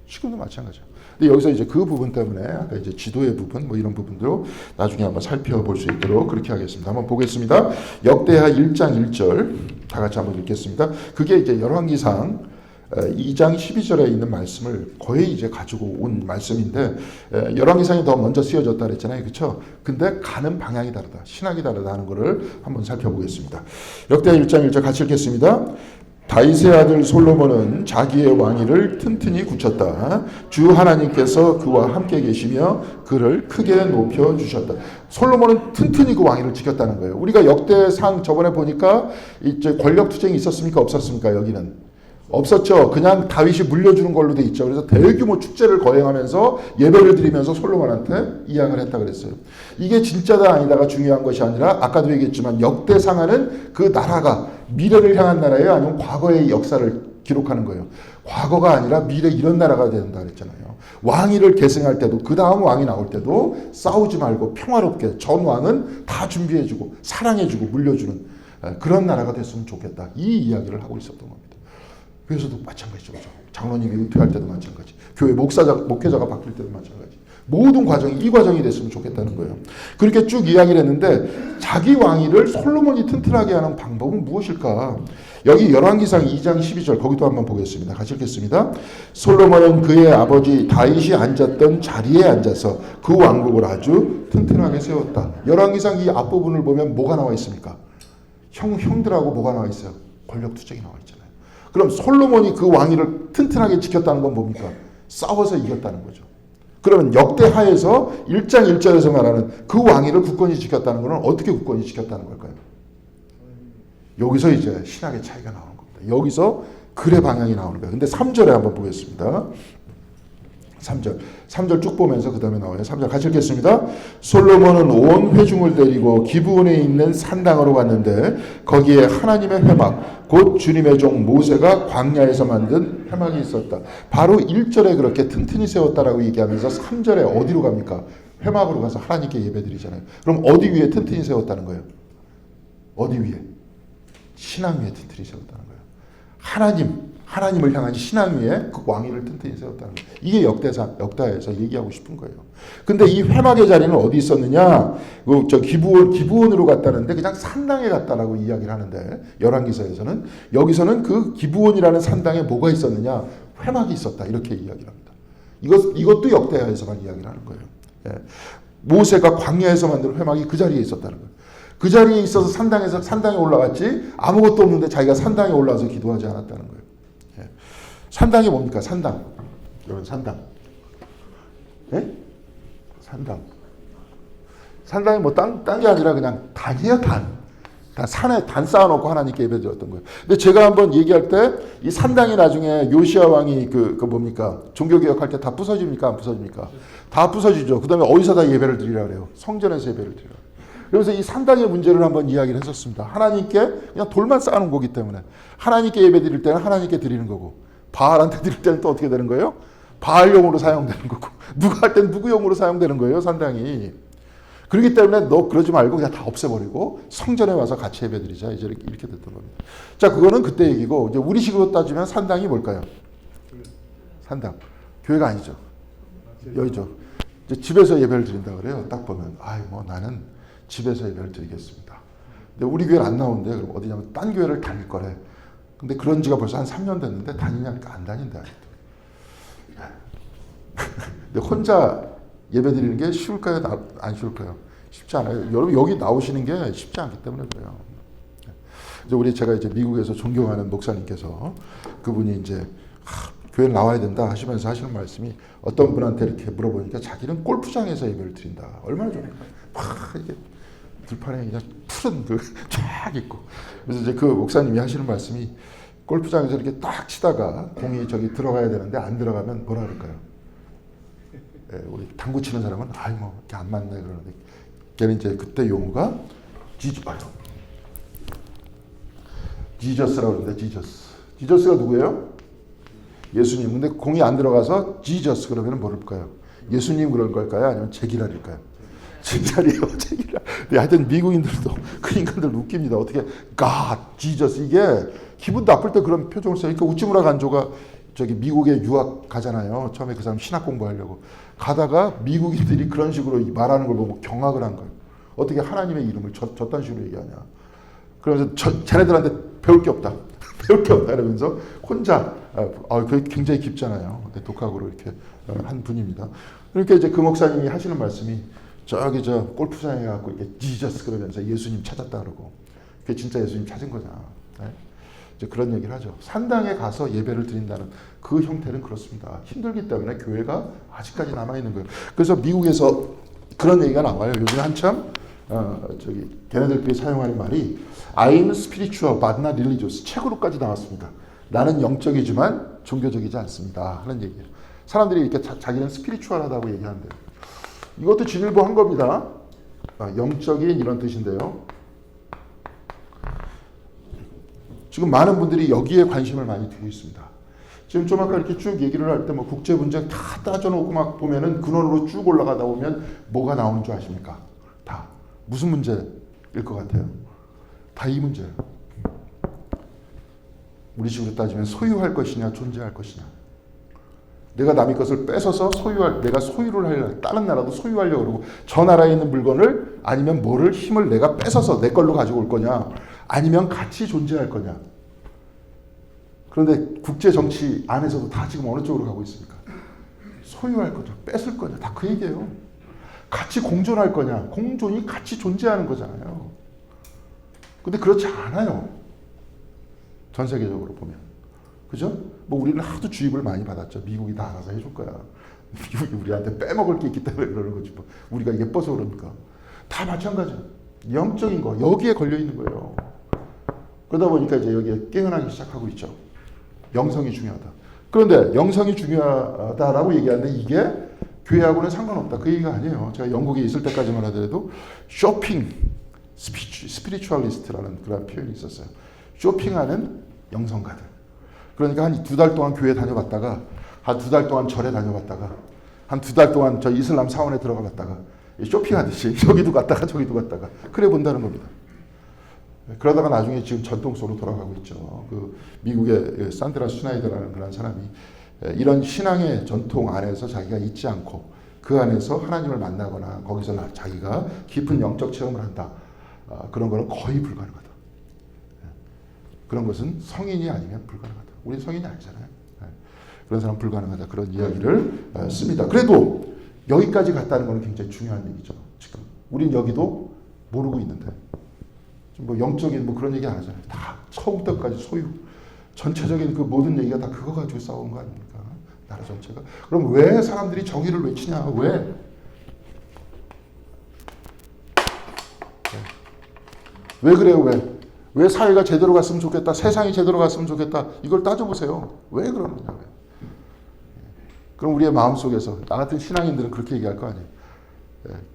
지금도 마찬가지죠. 근데 여기서 이제 그 부분 때문에 아까 이제 지도의 부분 뭐 이런 부분도 나중에 한번 살펴볼 수 있도록 그렇게 하겠습니다. 한번 보겠습니다. 역대하 1장 1절 다 같이 한번 읽겠습니다. 그게 이제 열왕기상 2장 12절에 있는 말씀을 거의 이제 가지고 온 말씀인데 열왕기상이 더 먼저 쓰여졌다 그랬잖아요. 그렇죠? 근데 가는 방향이 다르다. 신학이 다르다 하는 것을 한번 살펴보겠습니다. 역대하 1장 1절 같이 읽겠습니다. 다윗의 아들 솔로몬은 자기의 왕위를 튼튼히 굳혔다. 주 하나님께서 그와 함께 계시며 그를 크게 높여주셨다. 솔로몬은 튼튼히 그 왕위를 지켰다는 거예요. 우리가 역대상 저번에 보니까 이제 권력 투쟁이 있었습니까? 없었습니까? 여기는 없었죠. 그냥 다윗이 물려주는 걸로 돼 있죠. 그래서 대규모 축제를 거행하면서 예배를 드리면서 솔로몬한테 이양을 했다 그랬어요. 이게 진짜다 아니다가 중요한 것이 아니라 아까도 얘기했지만 역대상하는 그 나라가 미래를 향한 나라예요? 아니면 과거의 역사를 기록하는 거예요? 과거가 아니라 미래 이런 나라가 된다 그랬잖아요. 왕위를 계승할 때도 그 다음 왕이 나올 때도 싸우지 말고 평화롭게 전 왕은 다 준비해주고 사랑해주고 물려주는 그런 나라가 됐으면 좋겠다. 이 이야기를 하고 있었던 겁니다. 그래서도 마찬가지죠. 장로님이 은퇴할 때도 마찬가지. 교회 목회자가 바뀔 때도 마찬가지. 모든 과정이 이 과정이 됐으면 좋겠다는 거예요. 그렇게 쭉 이야기를 했는데 자기 왕위를 솔로몬이 튼튼하게 하는 방법은 무엇일까? 여기 열왕기상 2장 12절 거기도 한번 보겠습니다. 같이 읽겠습니다. 솔로몬은 그의 아버지 다윗이 앉았던 자리에 앉아서 그 왕국을 아주 튼튼하게 세웠다. 열왕기상 이 앞부분을 보면 뭐가 나와 있습니까? 형들하고 뭐가 나와 있어요? 권력 투쟁이 나와 있잖아요. 그럼 솔로몬이 그 왕위를 튼튼하게 지켰다는 건 뭡니까? 싸워서 이겼다는 거죠. 그러면 역대하에서 1장 1절에서 말하는 그 왕위를 굳건히 지켰다는 것은 어떻게 굳건히 지켰다는 걸까요? 여기서 이제 신학의 차이가 나오는 겁니다. 여기서 글의 방향이 나오는 거예요. 근데 3절에 한번 보겠습니다. 3절 쭉 보면서 그 다음에 나와요. 3절 같이 읽겠습니다. 솔로몬은 온 회중을 데리고 기브온에 있는 산당으로 갔는데 거기에 하나님의 회막 곧 주님의 종 모세가 광야에서 만든 회막이 있었다. 바로 1절에 그렇게 튼튼히 세웠다라고 얘기하면서 3절에 어디로 갑니까? 회막으로 가서 하나님께 예배드리잖아요. 그럼 어디 위에 튼튼히 세웠다는 거예요? 어디 위에? 신앙 위에 튼튼히 세웠다는 거예요. 하나님을 향한 신앙 위에 그 왕위를 튼튼히 세웠다는 거예요. 이게 역다에서 얘기하고 싶은 거예요. 근데 이 회막의 자리는 어디 있었느냐? 저 기브온으로 갔다는데 그냥 산당에 갔다라고 이야기를 하는데 열왕기서에서는 여기서는 그 기브온이라는 산당에 뭐가 있었느냐? 회막이 있었다 이렇게 이야기를 합니다. 이것도 역대하에서만 이야기를 하는 거예요. 예. 모세가 광야에서 만든 회막이 그 자리에 있었다는 거예요. 그 자리에 있어서 산당에 올라갔지 아무것도 없는데 자기가 산당에 올라와서 기도하지 않았다는 거예요. 예. 산당이 뭡니까? 산당. 여러분 산당. 예? 산당이 뭐 딴 게 아니라 그냥 단이에요, 단. 산에 단 쌓아놓고 하나님께 예배드렸던 거예요. 근데 제가 한번 얘기할 때 이 산당이 나중에 요시야 왕이 그 뭡니까? 종교개혁할 때 다 부서집니까? 안 부서집니까? 다 부서지죠. 그 다음에 어디서 다 예배를 드리라 그래요? 성전에서 예배를 드리라. 그래서 이 산당의 문제를 한번 이야기를 했었습니다. 하나님께 그냥 돌만 쌓아놓은 거기 때문에 하나님께 예배 드릴 때는 하나님께 드리는 거고 바알한테 드릴 때는 또 어떻게 되는 거예요? 바알용으로 사용되는 거고 누가 할 때는 누구용으로 사용되는 거예요, 산당이. 그렇기 때문에 너 그러지 말고 그냥 다 없애버리고 성전에 와서 같이 예배드리자. 이제 이렇게 됐던 겁니다. 자, 그거는 그때 얘기고 이제 우리식으로 따지면 산당이 뭘까요? 산당. 교회가 아니죠. 여기죠. 이제 집에서 예배를 드린다 그래요. 딱 보면 나는 집에서 예배를 드리겠습니다. 근데 우리 교회는 안 나오는데 그럼 어디냐면 딴 교회를 다닐 거래. 근데 그런 지가 벌써 한 3년 됐는데 다니냐니까 안 다닌다. 근데 혼자 예배 드리는 게 쉬울까요? 안 쉬울까요? 쉽지 않아요. 여러분 여기 나오시는 게 쉽지 않기 때문에 그래요. 제가 이제 미국에서 존경하는 목사님께서 그분이 이제 교회 나와야 된다 하시면서 하시는 말씀이 어떤 분한테 이렇게 물어보니까 자기는 골프장에서 예배를 드린다. 얼마나 좋을까? 막 이게 들판에 그냥 푸른 쫙 있고. 그래서 이제 그 목사님이 하시는 말씀이 골프장에서 이렇게 딱 치다가 공이 저기 들어가야 되는데 안 들어가면 뭐라 그럴까요? 우리 당구 치는 사람은 이렇게 안 맞네 그러는데 걔는 이제 그때 용어가 지저스라고 그러는데 지저스가 누구예요? 예수님. 근데 공이 안 들어가서 지저스 그러면 뭐랄까요? 예수님 그럴 걸까요? 아니면 제기랄일까요? 제기랄이에요. 제기랄. 하여튼 미국인들도 그 인간들 웃깁니다. 어떻게 God, 지저스 이게 기분 나쁠 때 그런 표정을 써요. 그러니까 우찌무라 간조가 저기 미국에 유학 가잖아요. 처음에 그 사람 신학 공부하려고 가다가 미국인들이 그런 식으로 말하는 걸 보고 경악을 한 거예요. 어떻게 하나님의 이름을 저딴 식으로 얘기하냐. 그러면서 쟤네들한테 배울 게 없다. 배울 게 없다 이러면서 혼자 그게 굉장히 깊잖아요. 독학으로 이렇게 한 분입니다. 그러니까 이제 그 목사님이 하시는 말씀이 저기 골프장에 가고 이렇게 지저스 그러면서 예수님 찾았다 그러고 그게 진짜 예수님 찾은 거냐. 네? 이제 그런 얘기를 하죠. 산당에 가서 예배를 드린다는 그 형태는 그렇습니다. 힘들기 때문에 교회가 아직까지 남아있는 거예요. 그래서 미국에서 그런 얘기가 나와요. 요즘 한참 걔네들끼리 사용하는 말이 I'm spiritual but not religious 책으로까지 나왔습니다. 나는 영적이지만 종교적이지 않습니다 하는 얘기예요. 사람들이 이렇게 자기는 스피리추얼하다고 얘기하는데 이것도 진일보 한 겁니다. 영적인 이런 뜻인데요. 지금 많은 분들이 여기에 관심을 많이 두고 있습니다. 지금 좀 아까 이렇게 쭉 얘기를 할 때 뭐 국제 분쟁 다 따져놓고 막 보면은 근원으로 쭉 올라가다 보면 뭐가 나오는 줄 아십니까? 다 무슨 문제일 것 같아요? 다 이 문제예요. 우리 식으로 따지면 소유할 것이냐 존재할 것이냐. 내가 남의 것을 뺏어서 내가 소유를 하려고 다른 나라도 소유하려고 그러고 저 나라에 있는 물건을 아니면 힘을 내가 뺏어서 내 걸로 가지고 올 거냐 아니면 같이 존재할 거냐. 그런데 국제 정치 안에서도 다 지금 어느 쪽으로 가고 있습니까? 소유할 거냐 뺏을 거냐 다 그 얘기예요. 같이 공존할 거냐 공존이 같이 존재하는 거잖아요. 근데 그렇지 않아요. 전 세계적으로 보면. 그죠? 우리는 하도 주입을 많이 받았죠. 미국이 다 알아서 해줄 거야. 미국이 우리한테 빼먹을 게 있기 때문에 그러는 거지. 우리가 예뻐서 그러니까. 다 마찬가지예요. 영적인 거 여기에 걸려 있는 거예요. 그러다 보니까 이제 여기에 깨어나기 시작하고 있죠. 영성이 중요하다. 그런데 영성이 중요하다라고 얘기하는데 이게 교회하고는 상관없다. 그 얘기가 아니에요. 제가 영국에 있을 때까지만 하더라도 쇼핑 스피리추얼리스트라는 그런 표현이 있었어요. 쇼핑하는 영성가들. 그러니까 한 2달 동안 교회 다녀봤다가 한 2달 동안 절에 다녀봤다가 한 2달 동안 저 이슬람 사원에 들어가 봤다가 쇼핑하듯이 여기도 갔다가 저기도 갔다가 그래 본다는 겁니다. 그러다가 나중에 지금 전통 속으로 돌아가고 있죠. 그 미국의 산드라 슈나이더라는 그런 사람이 이런 신앙의 전통 안에서 자기가 있지 않고 그 안에서 하나님을 만나거나 거기서 자기가 깊은 영적 체험을 한다. 그런 거는 거의 불가능하다. 그런 것은 성인이 아니면 불가능하다. 우리 성인이 아니잖아요. 그런 사람 불가능하다. 그런 이야기를 씁니다. 그래도 여기까지 갔다는 것은 굉장히 중요한 얘기죠. 지금 우린 여기도 모르고 있는데 뭐 영적인 뭐 그런 얘기 안 하잖아요. 다 처음부터 끝까지 소유 전체적인 그 모든 얘기가 다 그거 가지고 싸운 거 아닙니까? 나라 전체가. 그럼 왜 사람들이 정의를 외치냐? 왜? 왜 그래요? 왜? 왜 사회가 제대로 갔으면 좋겠다. 세상이 제대로 갔으면 좋겠다. 이걸 따져보세요. 왜 그러느냐? 왜? 그럼 우리의 마음속에서 나 같은 신앙인들은 그렇게 얘기할 거 아니에요.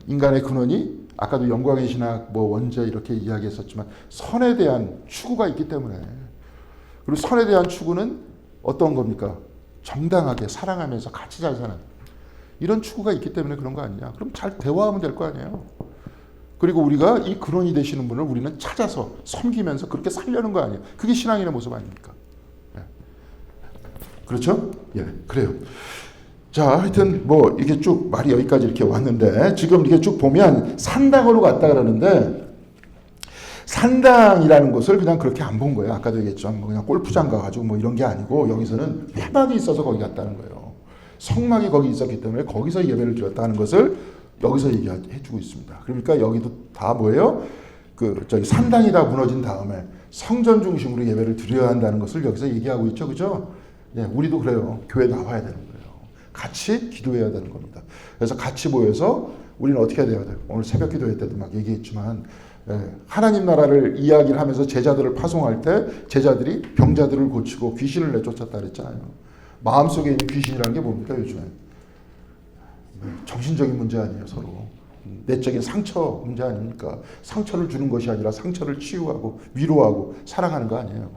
인간의 근원이 아까도 영광의 신학 뭐 원죄 이렇게 이야기했었지만 선에 대한 추구가 있기 때문에 그리고 선에 대한 추구는 어떤 겁니까? 정당하게 사랑하면서 같이 잘 사는 이런 추구가 있기 때문에 그런 거 아니냐? 그럼 잘 대화하면 될 거 아니에요. 그리고 우리가 이 근원이 되시는 분을 우리는 찾아서 섬기면서 그렇게 살려는 거 아니에요. 그게 신앙인의 모습 아닙니까? 그렇죠? 예, 그래요. 자, 하여튼 뭐 이게 쭉 말이 여기까지 이렇게 왔는데 지금 이게 쭉 보면 산당으로 갔다 그러는데 산당이라는 곳을 그냥 그렇게 안 본 거예요. 아까도 얘기했지만 뭐 그냥 골프장 가가지고 뭐 이런 게 아니고 여기서는 회막이 있어서 거기 갔다는 거예요. 성막이 거기 있었기 때문에 거기서 예배를 드렸다는 것을 여기서 얘기해주고 있습니다. 그러니까 여기도 다 뭐예요? 그 저기 산당이 다 무너진 다음에 성전 중심으로 예배를 드려야 한다는 것을 여기서 얘기하고 있죠, 그죠? 예, 우리도 그래요. 교회 나와야 되는 거예요. 같이 기도해야 되는 겁니다. 그래서 같이 모여서 우리는 어떻게 해야 돼요? 오늘 새벽 기도회 때도 막 얘기했지만 하나님 나라를 이야기를 하면서 제자들을 파송할 때 제자들이 병자들을 고치고 귀신을 내쫓았다 그랬잖아요. 마음속에 있는 귀신이라는 게 뭡니까 요즘에? 정신적인 문제 아니에요. 서로. 내적인 상처 문제 아닙니까? 상처를 주는 것이 아니라 상처를 치유하고 위로하고 사랑하는 거 아니에요.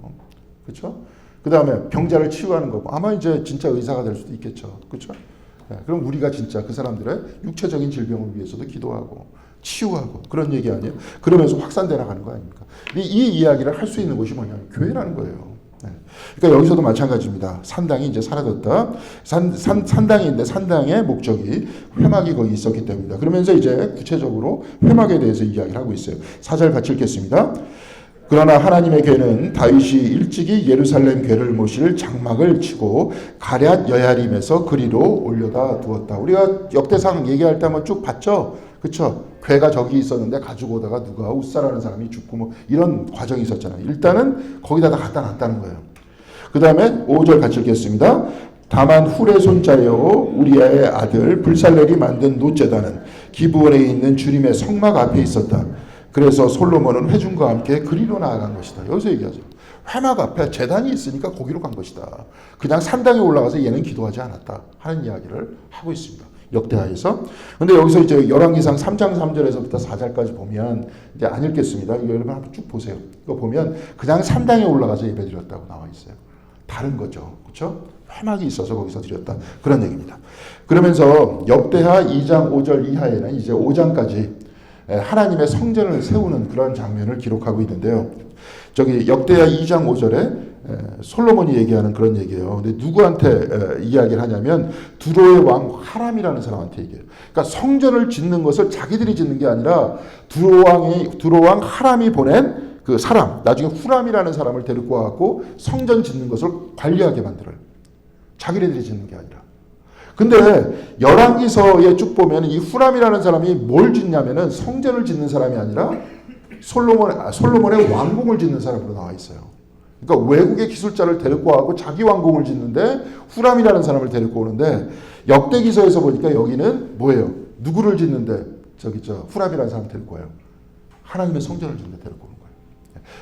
그렇죠? 그 다음에 병자를 치유하는 거고 아마 이제 진짜 의사가 될 수도 있겠죠. 그렇죠? 그럼 우리가 진짜 그 사람들의 육체적인 질병을 위해서도 기도하고 치유하고 그런 얘기 아니에요? 그러면서 확산돼 나가는 거 아닙니까? 이 이야기를 할 수 있는 곳이 뭐냐면 교회라는 거예요. 그러니까 여기서도 마찬가지입니다. 산당이 이제 사라졌다. 산당인데 산당의 목적이 회막이 거기 있었기 때문이다. 그러면서 이제 구체적으로 회막에 대해서 이야기를 하고 있어요. 4절 같이 읽겠습니다. 그러나 하나님의 괴는 다윗이 일찍이 예루살렘 괴를 모실 장막을 치고 가럇 여야림에서 그리로 올려다 두었다. 우리가 역대상 얘기할 때 한번 쭉 봤죠? 그렇죠? 괴가 저기 있었는데 가지고 오다가 누가 웃사라는 사람이 죽고 뭐 이런 과정이 있었잖아요. 일단은 거기다 갖다 놨다는 거예요. 그 다음에 5절 같이 읽겠습니다. 다만 훌의 손자여 우리아의 아들 불살렐이 만든 노제단은 기브온에 있는 주님의 성막 앞에 있었다. 그래서 솔로몬은 회중과 함께 그리로 나아간 것이다. 여기서 얘기하죠. 회막 앞에 제단이 있으니까 거기로 간 것이다. 그냥 산당에 올라가서 얘는 기도하지 않았다 하는 이야기를 하고 있습니다. 역대하에서. 근데 여기서 이제 열왕기상 3장 3절에서부터 4절까지 보면 이제 안 읽겠습니다. 이거 여러분 한번 쭉 보세요. 이거 보면 그냥 산당에 올라가서 예배드렸다고 나와 있어요. 다른 거죠. 그렇죠? 회막이 있어서 거기서 드렸다. 그런 얘기입니다. 그러면서 역대하 2장 5절 이하에는 이제 5장까지 하나님의 성전을 세우는 그런 장면을 기록하고 있는데요. 저기 역대하 2장 5절에 솔로몬이 얘기하는 그런 얘기예요. 근데 누구한테 이야기를 하냐면 두로의 왕 하람이라는 사람한테 얘기해요. 그러니까 성전을 짓는 것을 자기들이 짓는 게 아니라 두로왕 하람이 보낸 그 사람, 나중에 후람이라는 사람을 데리고 와갖고 성전 짓는 것을 관리하게 만들어요. 자기네들이 짓는 게 아니라. 근데 열왕기서에 쭉 보면 이 후람이라는 사람이 뭘 짓냐면은 성전을 짓는 사람이 아니라 솔로몬의 왕궁을 짓는 사람으로 나와 있어요. 그러니까 외국의 기술자를 데리고 와고 자기 왕궁을 짓는데 후람이라는 사람을 데리고 오는데 역대기서에서 보니까 여기는 뭐예요? 누구를 짓는데 후람이라는 사람 데리고 와요. 하나님의 성전을 짓는데 데리고 오는 거예요.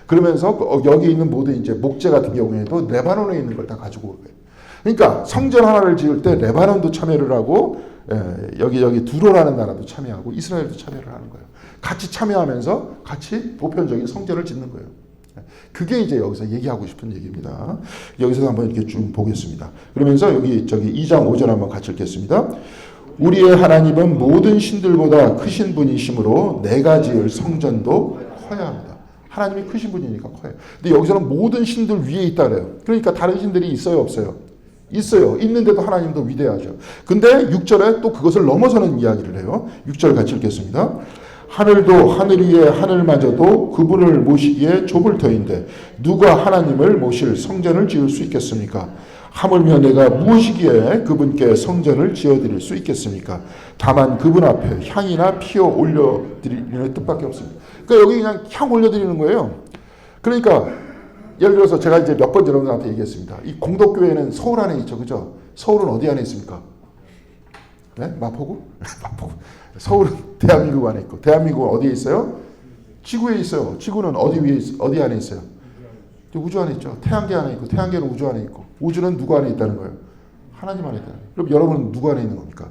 그러면서 여기 있는 모든 이제 목재 같은 경우에도 레바논에 있는 걸 다 가지고 오는 거예요. 그러니까 성전 하나를 지을 때 레바논도 참여를 하고 여기 두로라는 나라도 참여하고 이스라엘도 참여를 하는 거예요. 같이 참여하면서 같이 보편적인 성전을 짓는 거예요. 그게 이제 여기서 얘기하고 싶은 얘기입니다. 여기서 한번 이렇게 쭉 보겠습니다. 그러면서 여기 2장 5절 한번 같이 읽겠습니다. 우리의 하나님은 모든 신들보다 크신 분이시므로 내가 지을 성전도 커야 합니다. 하나님이 크신 분이니까 커요. 근데 여기서는 모든 신들 위에 있다 그래요. 그러니까 다른 신들이 있어요, 없어요? 있어요. 있는데도 하나님 더 위대하죠. 근데 6절에 또 그것을 넘어서는 이야기를 해요. 6절 같이 읽겠습니다. 하늘도 하늘 위에 하늘마저도 그분을 모시기에 좁을 터인데 누가 하나님을 모실 성전을 지을 수 있겠습니까? 하물며 내가 무엇이기에 그분께 성전을 지어드릴 수 있겠습니까? 다만 그분 앞에 향이나 피어 올려드리는 뜻밖에 없습니다. 그러니까 여기 그냥 향 올려드리는 거예요. 그러니까 예를 들어서 제가 이제 몇 번 여러분들한테 얘기했습니다. 이 공덕교회는 서울 안에 있죠, 그죠? 서울은 어디 안에 있습니까? 네? 마포구? 마포구. 서울은 대한민국 안에 있고, 대한민국은 어디에 있어요? 지구에 있어요. 지구는 어디 위에 어디 안에 있어요? 우주 안에 있죠. 태양계 안에 있고, 태양계는 우주 안에 있고, 우주는 누구 안에 있다는 거예요? 하나님 안에 있다는 거예요. 그럼 여러분은 누구 안에 있는 겁니까?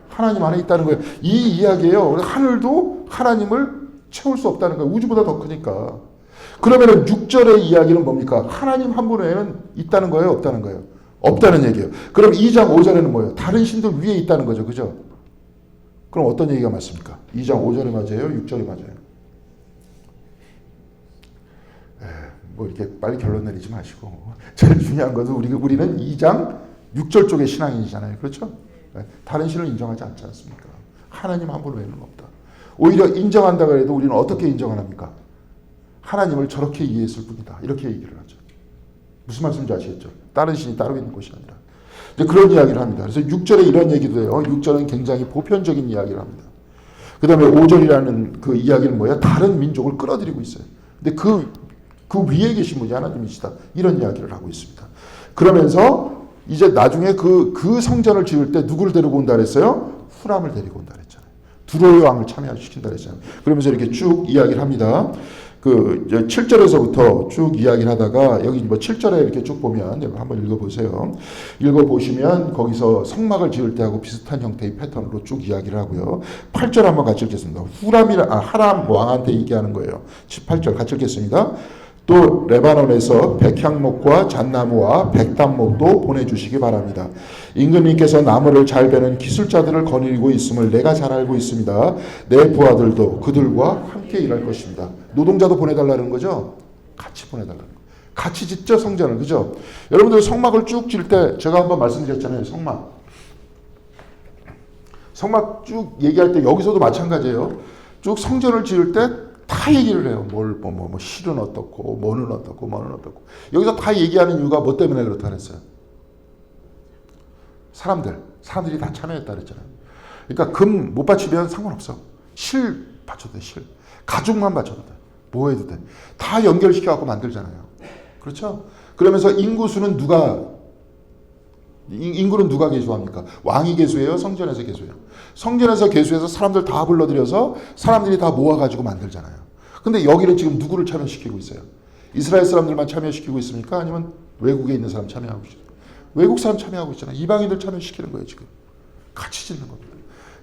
하나님 안에 있다는 거예요. 이 이야기예요. 하늘도 하나님을 채울 수 없다는 거예요. 우주보다 더 크니까. 그러면은 6절의 이야기는 뭡니까? 하나님 한 분 외에는 있다는 거예요? 없다는 거예요? 없다는 얘기예요. 그럼 2장 5절에는 뭐예요? 다른 신들 위에 있다는 거죠. 그죠? 그럼 어떤 얘기가 맞습니까? 2장 5절이 맞아요? 6절이 맞아요? 뭐 이렇게 빨리 결론 내리지 마시고 제일 중요한 것은 우리는 2장 6절 쪽의 신앙인이잖아요. 그렇죠? 다른 신을 인정하지 않지 않습니까? 하나님 한 분 외에는 없다. 오히려 인정한다고 해도 우리는 어떻게 인정을 합니까? 하나님을 저렇게 이해했을 뿐이다. 이렇게 얘기를 하죠. 무슨 말씀인지 아시겠죠? 다른 신이 따로 있는 것이 아니라. 이제 그런 이야기를 합니다. 그래서 6절에 이런 얘기도 해요. 6절은 굉장히 보편적인 이야기를 합니다. 그 다음에 5절이라는 그 이야기는 뭐예요? 다른 민족을 끌어들이고 있어요. 근데 그 위에 계신 분이 하나님이시다. 이런 이야기를 하고 있습니다. 그러면서 이제 나중에 그 성전을 지을 때 누구를 데리고 온다 그랬어요? 후람을 데리고 온다 그랬잖아요. 두로의 왕을 참여시킨다 그랬잖아요. 그러면서 이렇게 쭉 이야기를 합니다. 그 7절에서부터 쭉 이야기를 하다가 여기 뭐 7절에 이렇게 쭉 보면 한번 읽어보세요. 읽어보시면 거기서 성막을 지을 때하고 비슷한 형태의 패턴으로 쭉 이야기를 하고요. 8절 한번 같이 읽겠습니다. 하람 왕한테 얘기하는 거예요. 18절 같이 읽겠습니다. 또 레바논에서 백향목과 잣나무와 백담목도 보내주시기 바랍니다. 임금님께서 나무를 잘 베는 기술자들을 거느리고 있음을 내가 잘 알고 있습니다. 내 부하들도 그들과 함께 일할 것입니다. 노동자도 보내달라는 거죠? 같이 보내달라는 거예요. 같이 짓죠, 성전을. 그죠? 여러분들 성막을 쭉 지을 때 제가 한번 말씀드렸잖아요. 성막 쭉 얘기할 때 여기서도 마찬가지예요. 쭉 성전을 지을 때 다 얘기를 해요. 실은 어떻고, 뭐는 어떻고. 여기서 다 얘기하는 이유가 뭐 때문에 그렇다 그랬어요? 사람들이 다 참여했다 그랬잖아요. 그러니까 금 못 바치면 상관없어. 실 바쳐도 돼, 실. 가죽만 바쳐도 돼. 뭐 해도 돼. 다 연결시켜갖고 만들잖아요. 그렇죠? 그러면서 인구는 누가 계수합니까? 왕이 계수해요? 성전에서 계수해요? 성전에서 계수해서 사람들 다 불러들여서 사람들이 다 모아가지고 만들잖아요. 근데 여기는 지금 누구를 참여시키고 있어요? 이스라엘 사람들만 참여시키고 있습니까? 아니면 외국에 있는 사람 참여하고 있어요? 외국 사람 참여하고 있잖아요. 이방인들 참여시키는 거예요, 지금. 같이 짓는 겁니다.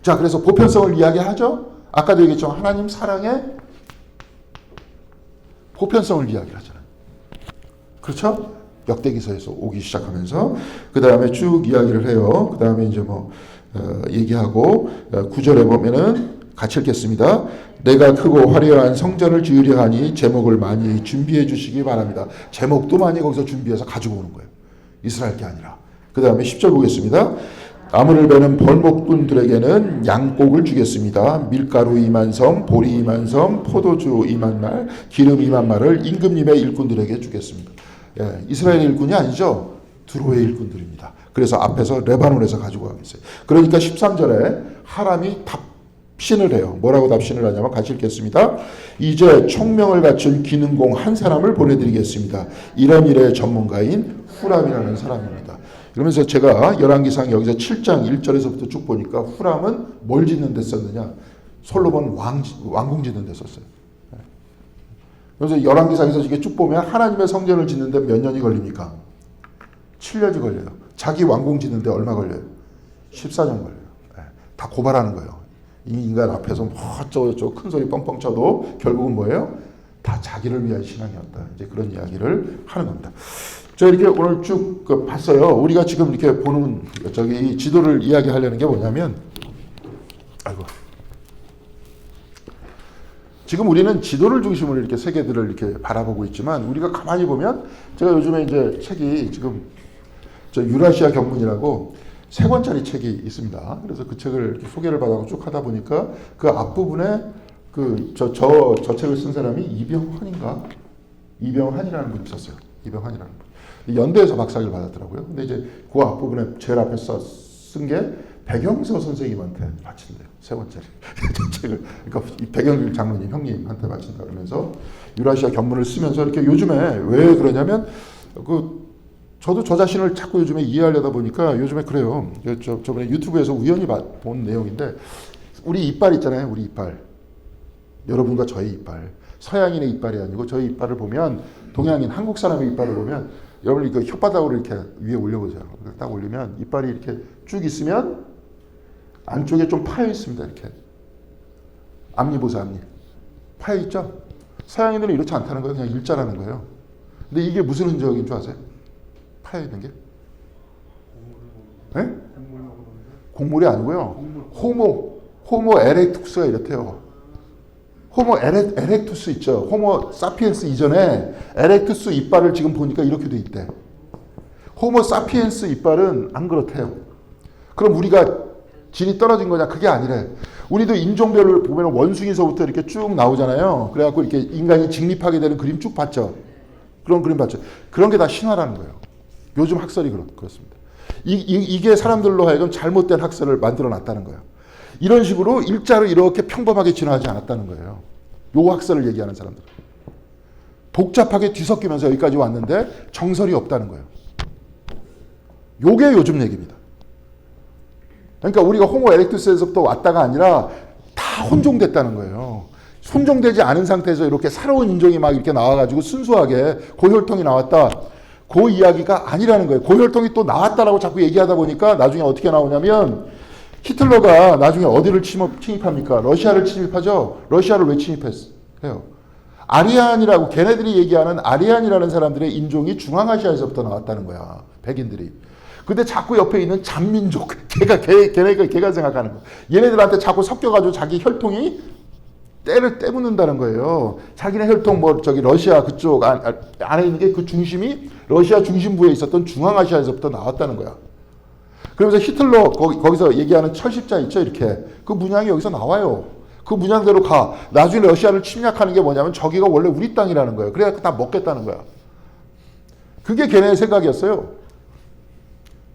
자, 그래서 보편성을 이야기하죠? 아까도 얘기했죠. 하나님 사랑의 보편성을 이야기하잖아요. 그렇죠? 역대기서에서 오기 시작하면서 그 다음에 쭉 이야기를 해요. 그 다음에 이제 얘기하고 9절에 보면은 같이 읽겠습니다. 내가 크고 화려한 성전을 지으려 하니 제목을 많이 준비해 주시기 바랍니다. 제목도 많이 거기서 준비해서 가지고 오는 거예요. 이스라엘 게 아니라. 그 다음에 10절 보겠습니다. 나무를 베는 벌목꾼들에게는 양곡을 주겠습니다. 밀가루 2만섬, 보리 2만섬, 포도주 2만말, 기름 2만말을 임금님의 일꾼들에게 주겠습니다. 예, 이스라엘의 일꾼이 아니죠. 두로의 일꾼들입니다. 그래서 앞에서 레바논에서 가지고 가겠어요. 그러니까 13절에 하람이 답신을 해요. 뭐라고 답신을 하냐면 같이 읽겠습니다. 이제 총명을 갖춘 기능공 한 사람을 보내드리겠습니다. 이런 일의 전문가인 후람이라는 사람입니다. 그러면서 제가 열왕기상 여기서 7장 1절에서부터 쭉 보니까 후람은 뭘 짓는 데 썼느냐? 솔로몬 왕궁 짓는 데 썼어요. 그래서 열왕기상에서 이게 쭉 보면 하나님의 성전을 짓는데 몇 년이 걸립니까? 7년이 걸려요. 자기 왕궁 짓는데 얼마 걸려요? 14년 걸려요. 다 고발하는 거예요. 이 인간 앞에서 어쩌고저쩌고 큰 소리 뻥뻥 쳐도 결국은 뭐예요? 다 자기를 위한 신앙이었다. 이제 그런 이야기를 하는 겁니다. 저 이렇게 오늘 쭉 봤어요. 우리가 지금 이렇게 보는 이 지도를 이야기하려는 게 뭐냐면 지금 우리는 지도를 중심으로 이렇게 세계들을 이렇게 바라보고 있지만 우리가 가만히 보면 제가 요즘에 이제 책이 지금 저 유라시아 견문이라고 3권짜리 책이 있습니다. 그래서 그 책을 이렇게 소개를 받아서 쭉 하다 보니까 그 앞부분에 저 책을 쓴 사람이 이병환이라는 분이 있었어요. 이병환이라는 분. 연대에서 박사학위를 받았더라고요. 근데 이제 그 앞부분에 제일 앞에 쓴 게 백영서 선생님한테 바친대요. 3권짜리 책을. 그러니까 이 백영길 장로님 형님한테 바친다 그러면서 유라시아 견문을 쓰면서 이렇게 요즘에 왜 그러냐면 저도 저 자신을 자꾸 요즘에 이해하려다 보니까 요즘에 그래요. 저번에 유튜브에서 우연히 본 내용인데 우리 이빨 있잖아요. 우리 이빨. 여러분과 저의 이빨. 서양인의 이빨이 아니고 저희 이빨을 보면 동양인 한국 사람의 이빨을 보면 여러분 이거 혓바닥으로 이렇게 위에 올려보세요. 딱 올리면 이빨이 이렇게 쭉 있으면 안쪽에 좀 파여 있습니다. 이렇게 앞니 보세요. 앞니 파여 있죠. 서양인들은 이렇지 않다는 거예요. 그냥 일자라는 거예요. 근데 이게 무슨 흔적인 줄 아세요? 파여 있는 게? 네? 곡물이 아니고요. 호모 에렉투스가 이렇대요. 호모 에렉투스 있죠. 호모 사피엔스 이전에 에렉투스 이빨을 지금 보니까 이렇게 돼 있대. 호모 사피엔스 이빨은 안 그렇대요. 그럼 우리가 질이 떨어진 거냐? 그게 아니래. 우리도 인종별로 보면 원숭이서부터 이렇게 쭉 나오잖아요. 그래갖고 이렇게 인간이 직립하게 되는 그림 쭉 봤죠. 그런 그림 봤죠. 그런 게 다 신화라는 거예요. 요즘 학설이 그렇습니다. 이게 사람들로 하여금 잘못된 학설을 만들어 놨다는 거예요. 이런 식으로 일자로 이렇게 평범하게 진화하지 않았다는 거예요. 요 학설을 얘기하는 사람들. 복잡하게 뒤섞이면서 여기까지 왔는데 정설이 없다는 거예요. 요게 요즘 얘기입니다. 그러니까 우리가 호모 에렉투스에서부터 왔다가 아니라 다 혼종됐다는 거예요. 혼종되지 않은 상태에서 이렇게 새로운 인종이 막 이렇게 나와가지고 순수하게 고혈통이 나왔다. 그 이야기가 아니라는 거예요. 고혈통이 또 나왔다라고 자꾸 얘기하다 보니까 나중에 어떻게 나오냐면 히틀러가 나중에 어디를 침입합니까? 러시아를 침입하죠. 러시아를 왜 침입했어요? 아리안이라고 걔네들이 얘기하는 아리안이라는 사람들의 인종이 중앙아시아에서부터 나왔다는 거야. 백인들이. 근데 자꾸 옆에 있는 잔민족, 걔가 생각하는 거. 얘네들한테 자꾸 섞여가지고 자기 혈통이 때를 떼묻는다는 거예요. 자기네 혈통 러시아 그쪽 안에 있는 게 그 중심이 러시아 중심부에 있었던 중앙아시아에서부터 나왔다는 거야. 그러면서 히틀러 거기서 얘기하는 철십자 있죠, 이렇게. 그 문양이 여기서 나와요. 그 문양대로 가. 나중에 러시아를 침략하는 게 뭐냐면 저기가 원래 우리 땅이라는 거예요. 그래야 다 먹겠다는 거야. 그게 걔네의 생각이었어요.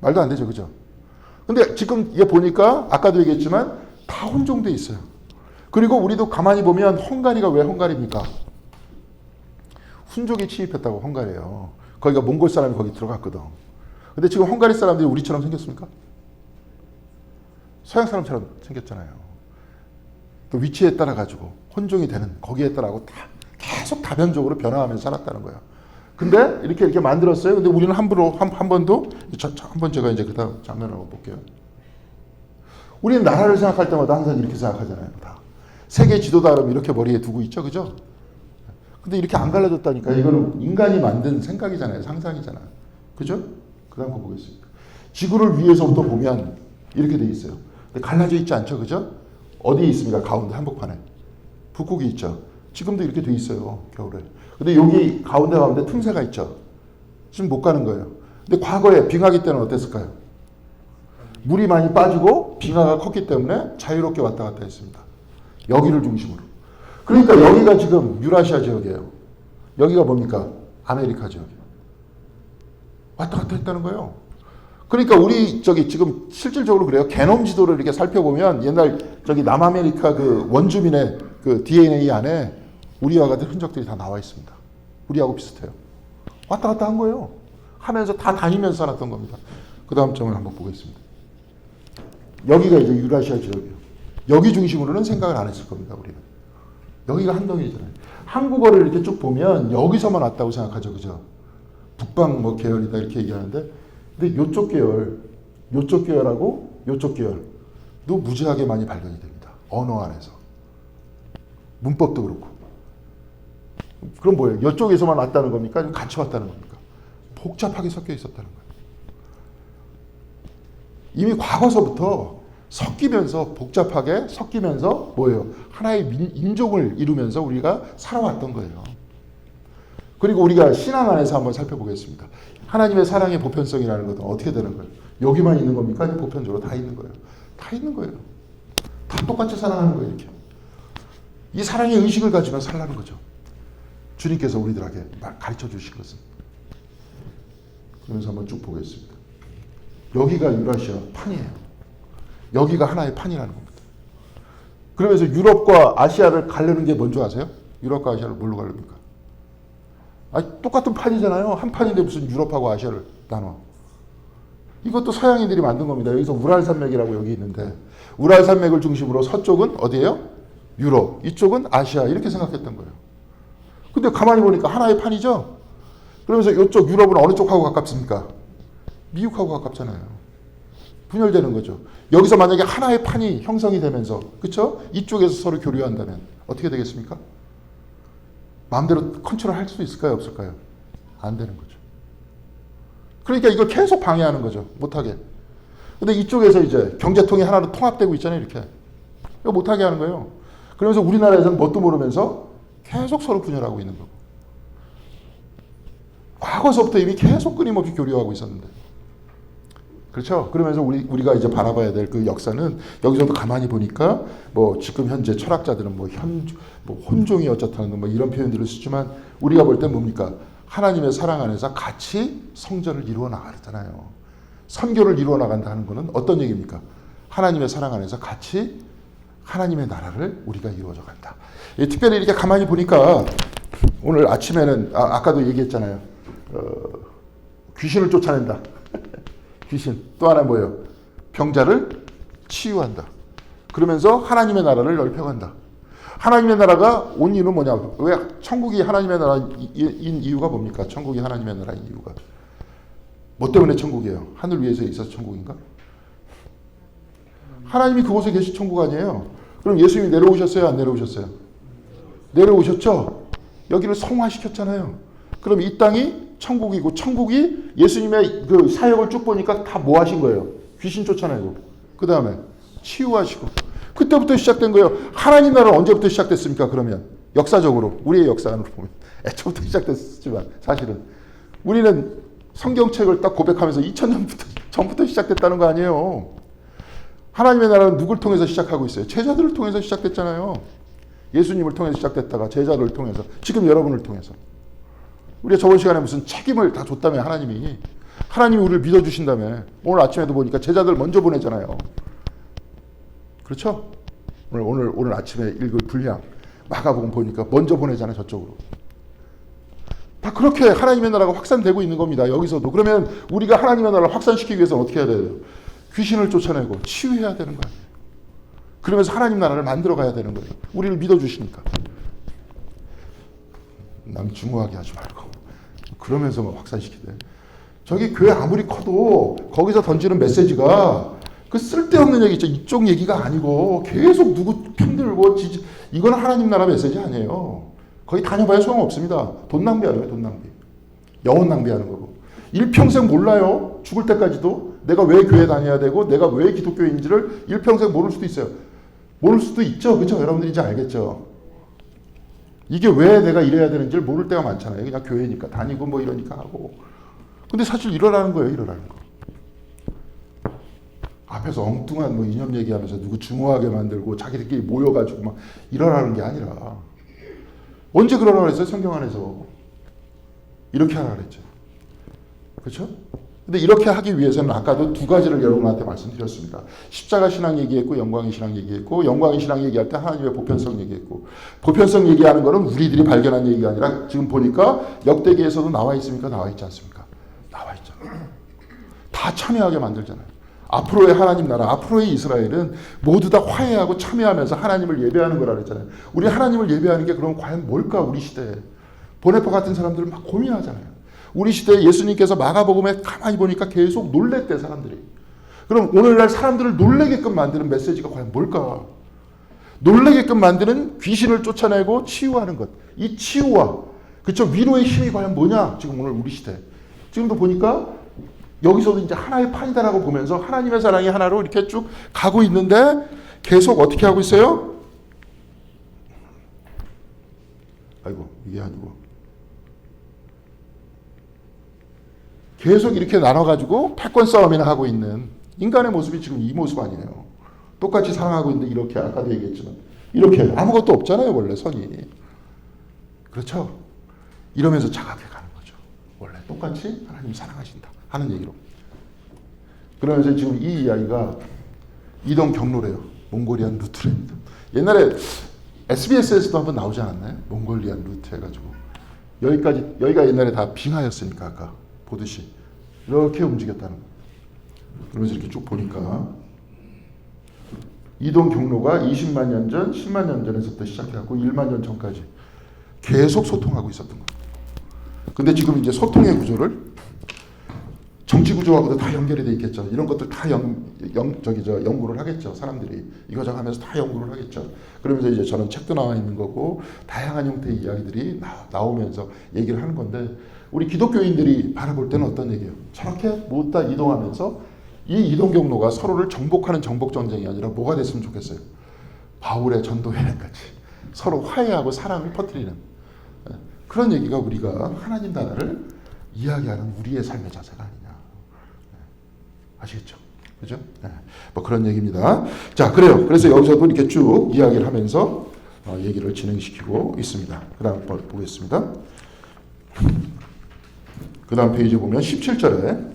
말도 안 되죠, 그죠? 근데 지금 얘 보니까 아까도 얘기했지만 다 혼종돼 있어요. 그리고 우리도 가만히 보면 헝가리가 왜 헝가리입니까? 훈족이 침입했다고 헝가리예요. 거기가 몽골 사람이 거기 들어갔거든. 근데 지금 헝가리 사람들이 우리처럼 생겼습니까? 서양 사람처럼 생겼잖아요. 또 위치에 따라 가지고 혼종이 되는 거기에 따라고 다 계속 다변적으로 변화하면서 살았다는 거야. 근데 이렇게 만들었어요. 근데 우리는 함부로 한 번도 한번 제가 이제 그다음 장면을 한번 볼게요. 우리는 나라를 생각할 때마다 항상 이렇게 생각하잖아요. 다 세계 지도다 그러면 이렇게 머리에 두고 있죠, 그죠? 근데 이렇게 안 갈라졌다니까. 이거는 인간이 만든 생각이잖아요, 상상이잖아, 그죠? 그다음 거 보겠습니다. 지구를 위에서부터 보면 이렇게 돼 있어요. 근데 갈라져 있지 않죠, 그죠? 어디에 있습니까? 가운데 한복판에 북극이 있죠. 지금도 이렇게 돼 있어요, 겨울에. 근데 여기 가운데 틈새가 있죠. 지금 못 가는 거예요. 근데 과거에 빙하기 때는 어땠을까요? 물이 많이 빠지고 빙하가 컸기 때문에 자유롭게 왔다 갔다 했습니다. 여기를 중심으로. 그러니까 여기가 지금 유라시아 지역이에요. 여기가 뭡니까? 아메리카 지역이에요. 왔다 갔다 했다는 거예요. 그러니까 우리 지금 실질적으로 그래요. 게놈 지도를 이렇게 살펴보면 옛날 남아메리카 그 원주민의 그 DNA 안에 우리와 같은 흔적들이 다 나와 있습니다. 우리하고 비슷해요. 왔다 갔다 한 거예요. 하면서 다 다니면서 살았던 겁니다. 그 다음 점을 한번 보겠습니다. 여기가 이제 유라시아 지역이에요. 여기 중심으로는 생각을 안 했을 겁니다, 우리는. 여기가 한덩이잖아요. 한국어를 이렇게 쭉 보면 여기서만 왔다고 생각하죠, 그죠? 북방 계열이다 이렇게 얘기하는데, 근데 요쪽 계열하고 요쪽 계열도 무지하게 많이 발견이 됩니다. 언어 안에서. 문법도 그렇고. 그럼 뭐예요? 이쪽에서만 왔다는 겁니까? 아니면 같이 왔다는 겁니까? 복잡하게 섞여 있었다는 거예요. 이미 과거서부터 섞이면서 복잡하게 섞이면서 뭐예요? 하나의 인종을 이루면서 우리가 살아왔던 거예요. 그리고 우리가 신앙 안에서 한번 살펴보겠습니다. 하나님의 사랑의 보편성이라는 것은 어떻게 되는 거예요? 여기만 있는 겁니까? 아니면 보편적으로 다 있는 거예요? 다 있는 거예요. 다 똑같이 사랑하는 거예요. 이렇게. 이 사랑의 의식을 가지면 살라는 거죠. 주님께서 우리들에게 가르쳐 주신 것은. 그러면서 한번 쭉 보겠습니다. 여기가 유라시아 판이에요. 여기가 하나의 판이라는 겁니다. 그러면서 유럽과 아시아를 가르는 게 뭔지 아세요? 유럽과 아시아를 뭘로 가릅니까? 아니, 똑같은 판이잖아요. 한 판인데 무슨 유럽하고 아시아를 나눠. 이것도 서양인들이 만든 겁니다. 여기서 우랄산맥이라고 여기 있는데 우랄산맥을 중심으로 서쪽은 어디예요? 유럽. 이쪽은 아시아. 이렇게 생각했던 거예요. 근데 가만히 보니까 하나의 판이죠? 그러면서 이쪽 유럽은 어느 쪽하고 가깝습니까? 미국하고 가깝잖아요. 분열되는 거죠. 여기서 만약에 하나의 판이 형성이 되면서, 그렇죠? 이쪽에서 서로 교류한다면 어떻게 되겠습니까? 마음대로 컨트롤할 수 있을까요? 없을까요? 안 되는 거죠. 그러니까 이걸 계속 방해하는 거죠. 못하게. 근데 이쪽에서 이제 경제통이 하나로 통합되고 있잖아요. 이렇게. 이거 못하게 하는 거예요. 그러면서 우리나라에서는 뭣도 모르면서 계속 서로 분열하고 있는 거고. 과거서부터 이미 계속 끊임없이 교류하고 있었는데. 그렇죠? 그러면서 우리가 이제 바라봐야 될 그 역사는 여기서도 가만히 보니까 뭐 지금 현재 철학자들은 뭐 혼종이 어쩌다는 뭐 이런 표현들을 쓰지만 우리가 볼 땐 뭡니까? 하나님의 사랑 안에서 같이 성전을 이루어 나가잖아요. 선교를 이루어 나간다는 것은 어떤 얘기입니까? 하나님의 사랑 안에서 같이 하나님의 나라를 우리가 이루어져 간다. 특별히 이렇게 가만히 보니까 오늘 아침에는 아까도 얘기했잖아요. 귀신을 쫓아낸다. 귀신. 또 하나 뭐예요? 병자를 치유한다. 그러면서 하나님의 나라를 넓혀간다. 하나님의 나라가 온 이유는 뭐냐? 왜 천국이 하나님의 나라인 이유가 뭡니까? 천국이 하나님의 나라인 이유가. 뭐 때문에 천국이에요? 하늘 위에서 있어서 천국인가? 하나님이 그곳에 계신 천국 아니에요? 그럼 예수님이 내려오셨어요? 안 내려오셨어요? 내려오셨죠? 여기를 성화시켰잖아요. 그럼 이 땅이 천국이고 천국이 예수님의 그 사역을 쭉 보니까 다 뭐 하신 거예요? 귀신 쫓아내고 그 다음에 치유하시고 그때부터 시작된 거예요. 하나님 나라는 언제부터 시작됐습니까? 그러면 역사적으로 우리의 역사를 보면 애초부터 시작됐지만 사실은 우리는 성경책을 딱 고백하면서 2000년 전부터 시작됐다는 거 아니에요. 하나님의 나라는 누굴 통해서 시작하고 있어요? 제자들을 통해서 시작됐잖아요. 예수님을 통해서 시작됐다가 제자들을 통해서 지금 여러분을 통해서 우리가 저번 시간에 무슨 책임을 다 줬다며 하나님이 우리를 믿어주신다며 오늘 아침에도 보니까 제자들 먼저 보내잖아요. 그렇죠? 오늘 아침에 읽을 분량 마가복음 보니까 먼저 보내잖아요. 저쪽으로. 다 그렇게 하나님의 나라가 확산되고 있는 겁니다. 여기서도. 그러면 우리가 하나님의 나라를 확산시키기 위해서는 어떻게 해야 돼요? 귀신을 쫓아내고 치유해야 되는 거예요. 그러면서 하나님 나라를 만들어 가야 되는 거예요. 우리를 믿어주시니까. 남 증오하게 하지 말고 그러면서 확산시키대. 저기 교회 아무리 커도 거기서 던지는 메시지가 그 쓸데없는 얘기 있죠. 이쪽 얘기가 아니고 계속 누구 편들고 이건 하나님 나라 메시지 아니에요. 거기 다녀봐야 소용없습니다. 돈 낭비하는 거예요. 돈 낭비. 영혼 낭비하는 거고. 일평생 몰라요. 죽을 때까지도 내가 왜 교회 다녀야 되고 내가 왜 기독교인지를 일평생 모를 수도 있어요. 모를 수도 있죠. 그렇죠? 여러분들이 이제 알겠죠. 이게 왜 내가 이래야 되는지를 모를 때가 많잖아요. 그냥 교회니까 다니고 뭐 이러니까 하고. 근데 사실 이러라는 거예요. 이러라는 거. 앞에서 엉뚱한 뭐 이념 얘기하면서 누구 증오하게 만들고 자기들끼리 모여가지고 막 이러라는 게 아니라 언제 그러라고 그랬어요? 성경 안에서. 이렇게 하라 그랬죠. 그렇죠? 근데 이렇게 하기 위해서는 아까도 두 가지를 여러분한테 말씀드렸습니다. 십자가 신앙 얘기했고 영광의 신앙 얘기했고 영광의 신앙 얘기할 때 하나님의 보편성 얘기했고 보편성 얘기하는 거는 우리들이 발견한 얘기가 아니라 지금 보니까 역대기에서도 나와 있습니까? 나와 있지 않습니까? 나와 있잖아요. 다 참여하게 만들잖아요. 앞으로의 하나님 나라, 앞으로의 이스라엘은 모두 다 화해하고 참여하면서 하나님을 예배하는 거라 그랬잖아요. 우리 하나님을 예배하는 게 그럼 과연 뭘까? 우리 시대에. 보네파 같은 사람들은 막 고민하잖아요. 우리 시대에 예수님께서 마가복음에 가만히 보니까 계속 놀랬대 사람들이. 그럼 오늘날 사람들을 놀래게끔 만드는 메시지가 과연 뭘까? 놀래게끔 만드는 귀신을 쫓아내고 치유하는 것. 이 치유와 그쵸 위로의 힘이 과연 뭐냐? 지금 오늘 우리 시대. 지금도 보니까 여기서도 이제 하나의 판이다라고 보면서 하나님의 사랑이 하나로 이렇게 쭉 가고 있는데 계속 어떻게 하고 있어요? 아이고, 이게 아니고. 계속 이렇게 나눠가지고 패권 싸움이나 하고 있는 인간의 모습이 지금 이 모습 아니에요. 똑같이 사랑하고 있는데 이렇게 아까도 얘기했지만 이렇게 아무것도 없잖아요. 원래 선이. 그렇죠? 이러면서 자각해 가는 거죠. 원래 똑같이 하나님 사랑하신다 하는 얘기로. 그러면서 지금 이 이야기가 이동 경로래요. 몽골리안 루트랍니다. 옛날에 SBS에서도 한번 나오지 않았나요? 몽골리안 루트 해가지고 여기가 옛날에 다 빙하였으니까 아까 보듯이 이렇게 움직였다는 거예요. 그러면서 이렇게 쭉 보니까 이동 경로가 20만 년 전, 10만 년 전에서부터 시작해갖고 1만 년 전까지 계속 소통하고 있었던 거예요. 근데 지금 이제 소통의 구조를 정치 구조하고도 다 연결이 돼 있겠죠. 이런 것들 다 연구를 하겠죠. 사람들이 이거저거 하면서 다 연구를 하겠죠. 그러면서 이제 저는 책도 나와 있는 거고 다양한 형태의 이야기들이 나오면서 얘기를 하는 건데 우리 기독교인들이 바라볼 때는 어떤 얘기예요? 저렇게 모두 다 이동하면서 이 이동 경로가 서로를 정복하는 정복 전쟁이 아니라 뭐가 됐으면 좋겠어요? 바울의 전도 여행같이 서로 화해하고 사랑을 퍼뜨리는 그런 얘기가 우리가 하나님 나라를 이야기하는 우리의 삶의 자세가 아니냐. 아시겠죠? 그죠? 네. 뭐 그런 얘기입니다. 자, 그래요. 그래서 여기서도 이렇게 쭉 이야기를 하면서 얘기를 진행시키고 있습니다. 그 다음 보겠습니다. 그 다음 페이지 보면 17절에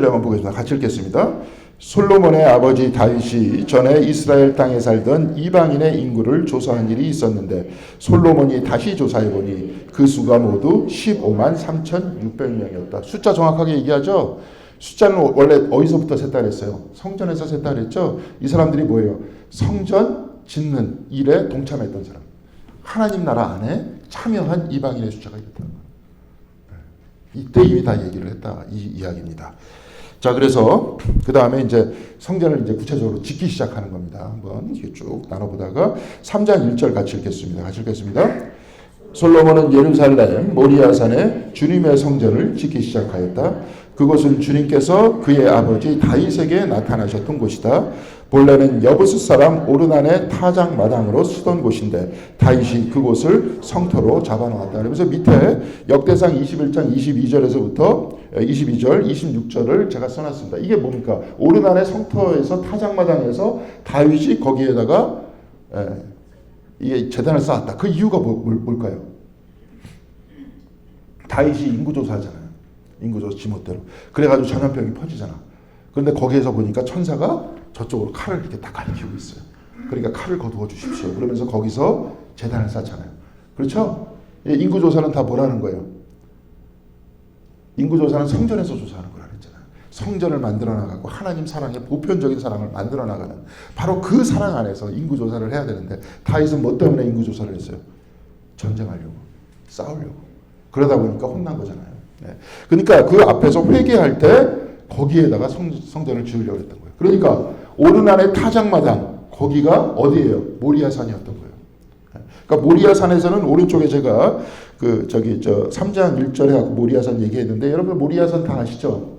한번 보겠습니다. 같이 읽겠습니다. 솔로몬의 아버지 다윗이 전에 이스라엘 땅에 살던 이방인의 인구를 조사한 일이 있었는데 솔로몬이 다시 조사해보니 그 수가 모두 15만 3,600명이었다. 숫자 정확하게 얘기하죠. 숫자는 원래 어디서부터 셌다 그랬어요? 성전에서 셌다 그랬죠. 이 사람들이 뭐예요? 성전 짓는 일에 동참했던 사람. 하나님 나라 안에 참여한 이방인의 숫자가 있다는 거예요. 이때 이미 다 얘기를 했다 이 이야기입니다. 자, 그래서 그 다음에 이제 성전을 이제 구체적으로 짓기 시작하는 겁니다. 한번 이렇게 쭉 나눠보다가 3장 1절 같이 읽겠습니다. 같이 읽겠습니다. 솔로몬은 예루살렘 모리아산에 주님의 성전을 짓기 시작하였다. 그곳은 주님께서 그의 아버지 다윗에게 나타나셨던 곳이다. 본래는 여부스 사람 오르난의 타작 마당으로 쓰던 곳인데 다윗이 그곳을 성터로 잡아놓았다. 그러면서 밑에 역대상 21장 22절에서부터 22절, 26절을 제가 써놨습니다. 이게 뭡니까? 오르난의 성터에서 타작 마당에서 다윗이 거기에다가 이게 재단을 쌓았다. 그 이유가 뭘까요? 다윗이 인구조사하잖아요. 인구조사 지멋대로. 그래가지고 전염병이 퍼지잖아. 그런데 거기에서 보니까 천사가 저쪽으로 칼을 이렇게 딱 가리키고 있어요. 그러니까 칼을 거두어 주십시오. 그러면서 거기서 재단을 쌓잖아요. 그렇죠? 인구조사는 다 뭐라는 거예요? 인구조사는 성전에서 조사하는 거라 그랬잖아요. 성전을 만들어 나가고 하나님 사랑의 보편적인 사랑을 만들어 나가는 바로 그 사랑 안에서 인구조사를 해야 되는데 다윗은 뭐 때문에 인구조사를 했어요? 전쟁하려고, 싸우려고. 그러다 보니까 혼난 거잖아요. 네. 그러니까 그 앞에서 회개할 때 거기에다가 성전을 지으려고 했던 거예요. 그러니까 오르난의 타작마당 거기가 어디예요? 모리아산이었던 거예요. 그러니까 모리아산에서는 오른쪽에 제가 3장 1절에 갖고 모리아산 얘기했는데 여러분 모리아산 다 아시죠?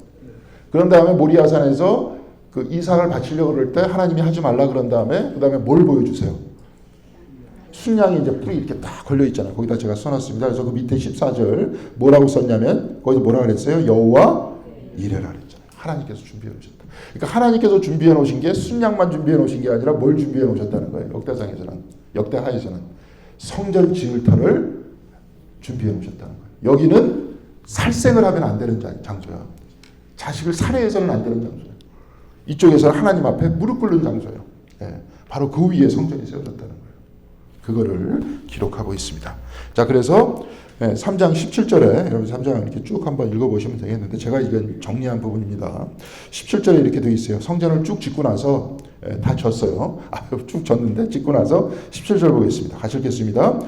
그런 다음에 모리아산에서 그 이삭을 바치려고 그럴 때 하나님이 하지 말라 그런 다음에 그 다음에 뭘 보여주세요? 순양이 이제 뿔이 이렇게 딱 걸려 있잖아요. 거기다 제가 써놨습니다. 그래서 그 밑에 14절 뭐라고 썼냐면 거기서 뭐라 그랬어요? 여호와 이레라 그랬잖아요. 하나님께서 준비해 놓으셨다. 그러니까 하나님께서 준비해 놓으신 게 순양만 준비해 놓으신 게 아니라 뭘 준비해 놓으셨다는 거예요. 역대하에서는 성전 지을 터를 준비해 놓으셨다는 거예요. 여기는 살생을 하면 안 되는 장소야. 자식을 살해해서는 안 되는 장소야. 이쪽에서는 하나님 앞에 무릎 꿇는 장소예요. 예, 바로 그 위에 성전이 세워졌다는 거예요. 그거를 기록하고 있습니다. 자, 그래서 3장 17절에 여러분 3장 이렇게 쭉 한번 읽어보시면 되겠는데 제가 이건 정리한 부분입니다. 17절에 이렇게 되어 있어요. 성전을 쭉 짓고 나서 다 졌어요. 쭉 졌는데 짓고 나서 17절 보겠습니다. 같이 읽겠습니다.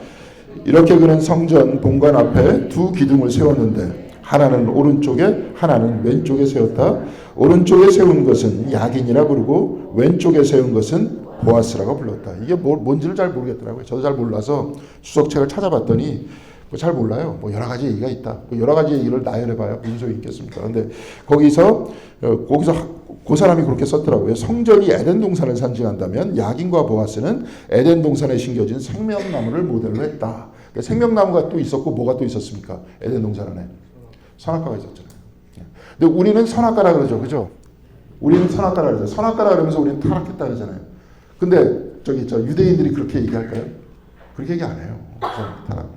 이렇게 그는 성전 본관 앞에 두 기둥을 세웠는데 하나는 오른쪽에 하나는 왼쪽에 세웠다. 오른쪽에 세운 것은 야긴이라 부르고 왼쪽에 세운 것은 보아스라고 불렀다. 이게 뭔지를 잘 모르겠더라고요. 저도 잘 몰라서 주석책을 찾아봤더니 뭐 잘 몰라요. 뭐 여러 가지 얘기가 있다. 뭐 여러 가지 얘기를 나열해봐야 무슨 소용이 있겠습니까? 근데 거기서 그 사람이 그렇게 썼더라고요. 성전이 에덴 동산을 상징한다면 야긴과 보아스는 에덴 동산에 심겨진 생명나무를 모델로 했다. 그러니까 생명나무가 또 있었고 뭐가 또 있었습니까? 에덴 동산 안에 선악과가 있었잖아요. 근데 우리는 선악과라 그러죠, 그죠? 우리는 선악과라 그러죠. 선악과라 그러면서 우리는 타락했다 그러잖아요. 근데 저 유대인들이 그렇게 얘기할까요? 그렇게 얘기 안 해요. 타락.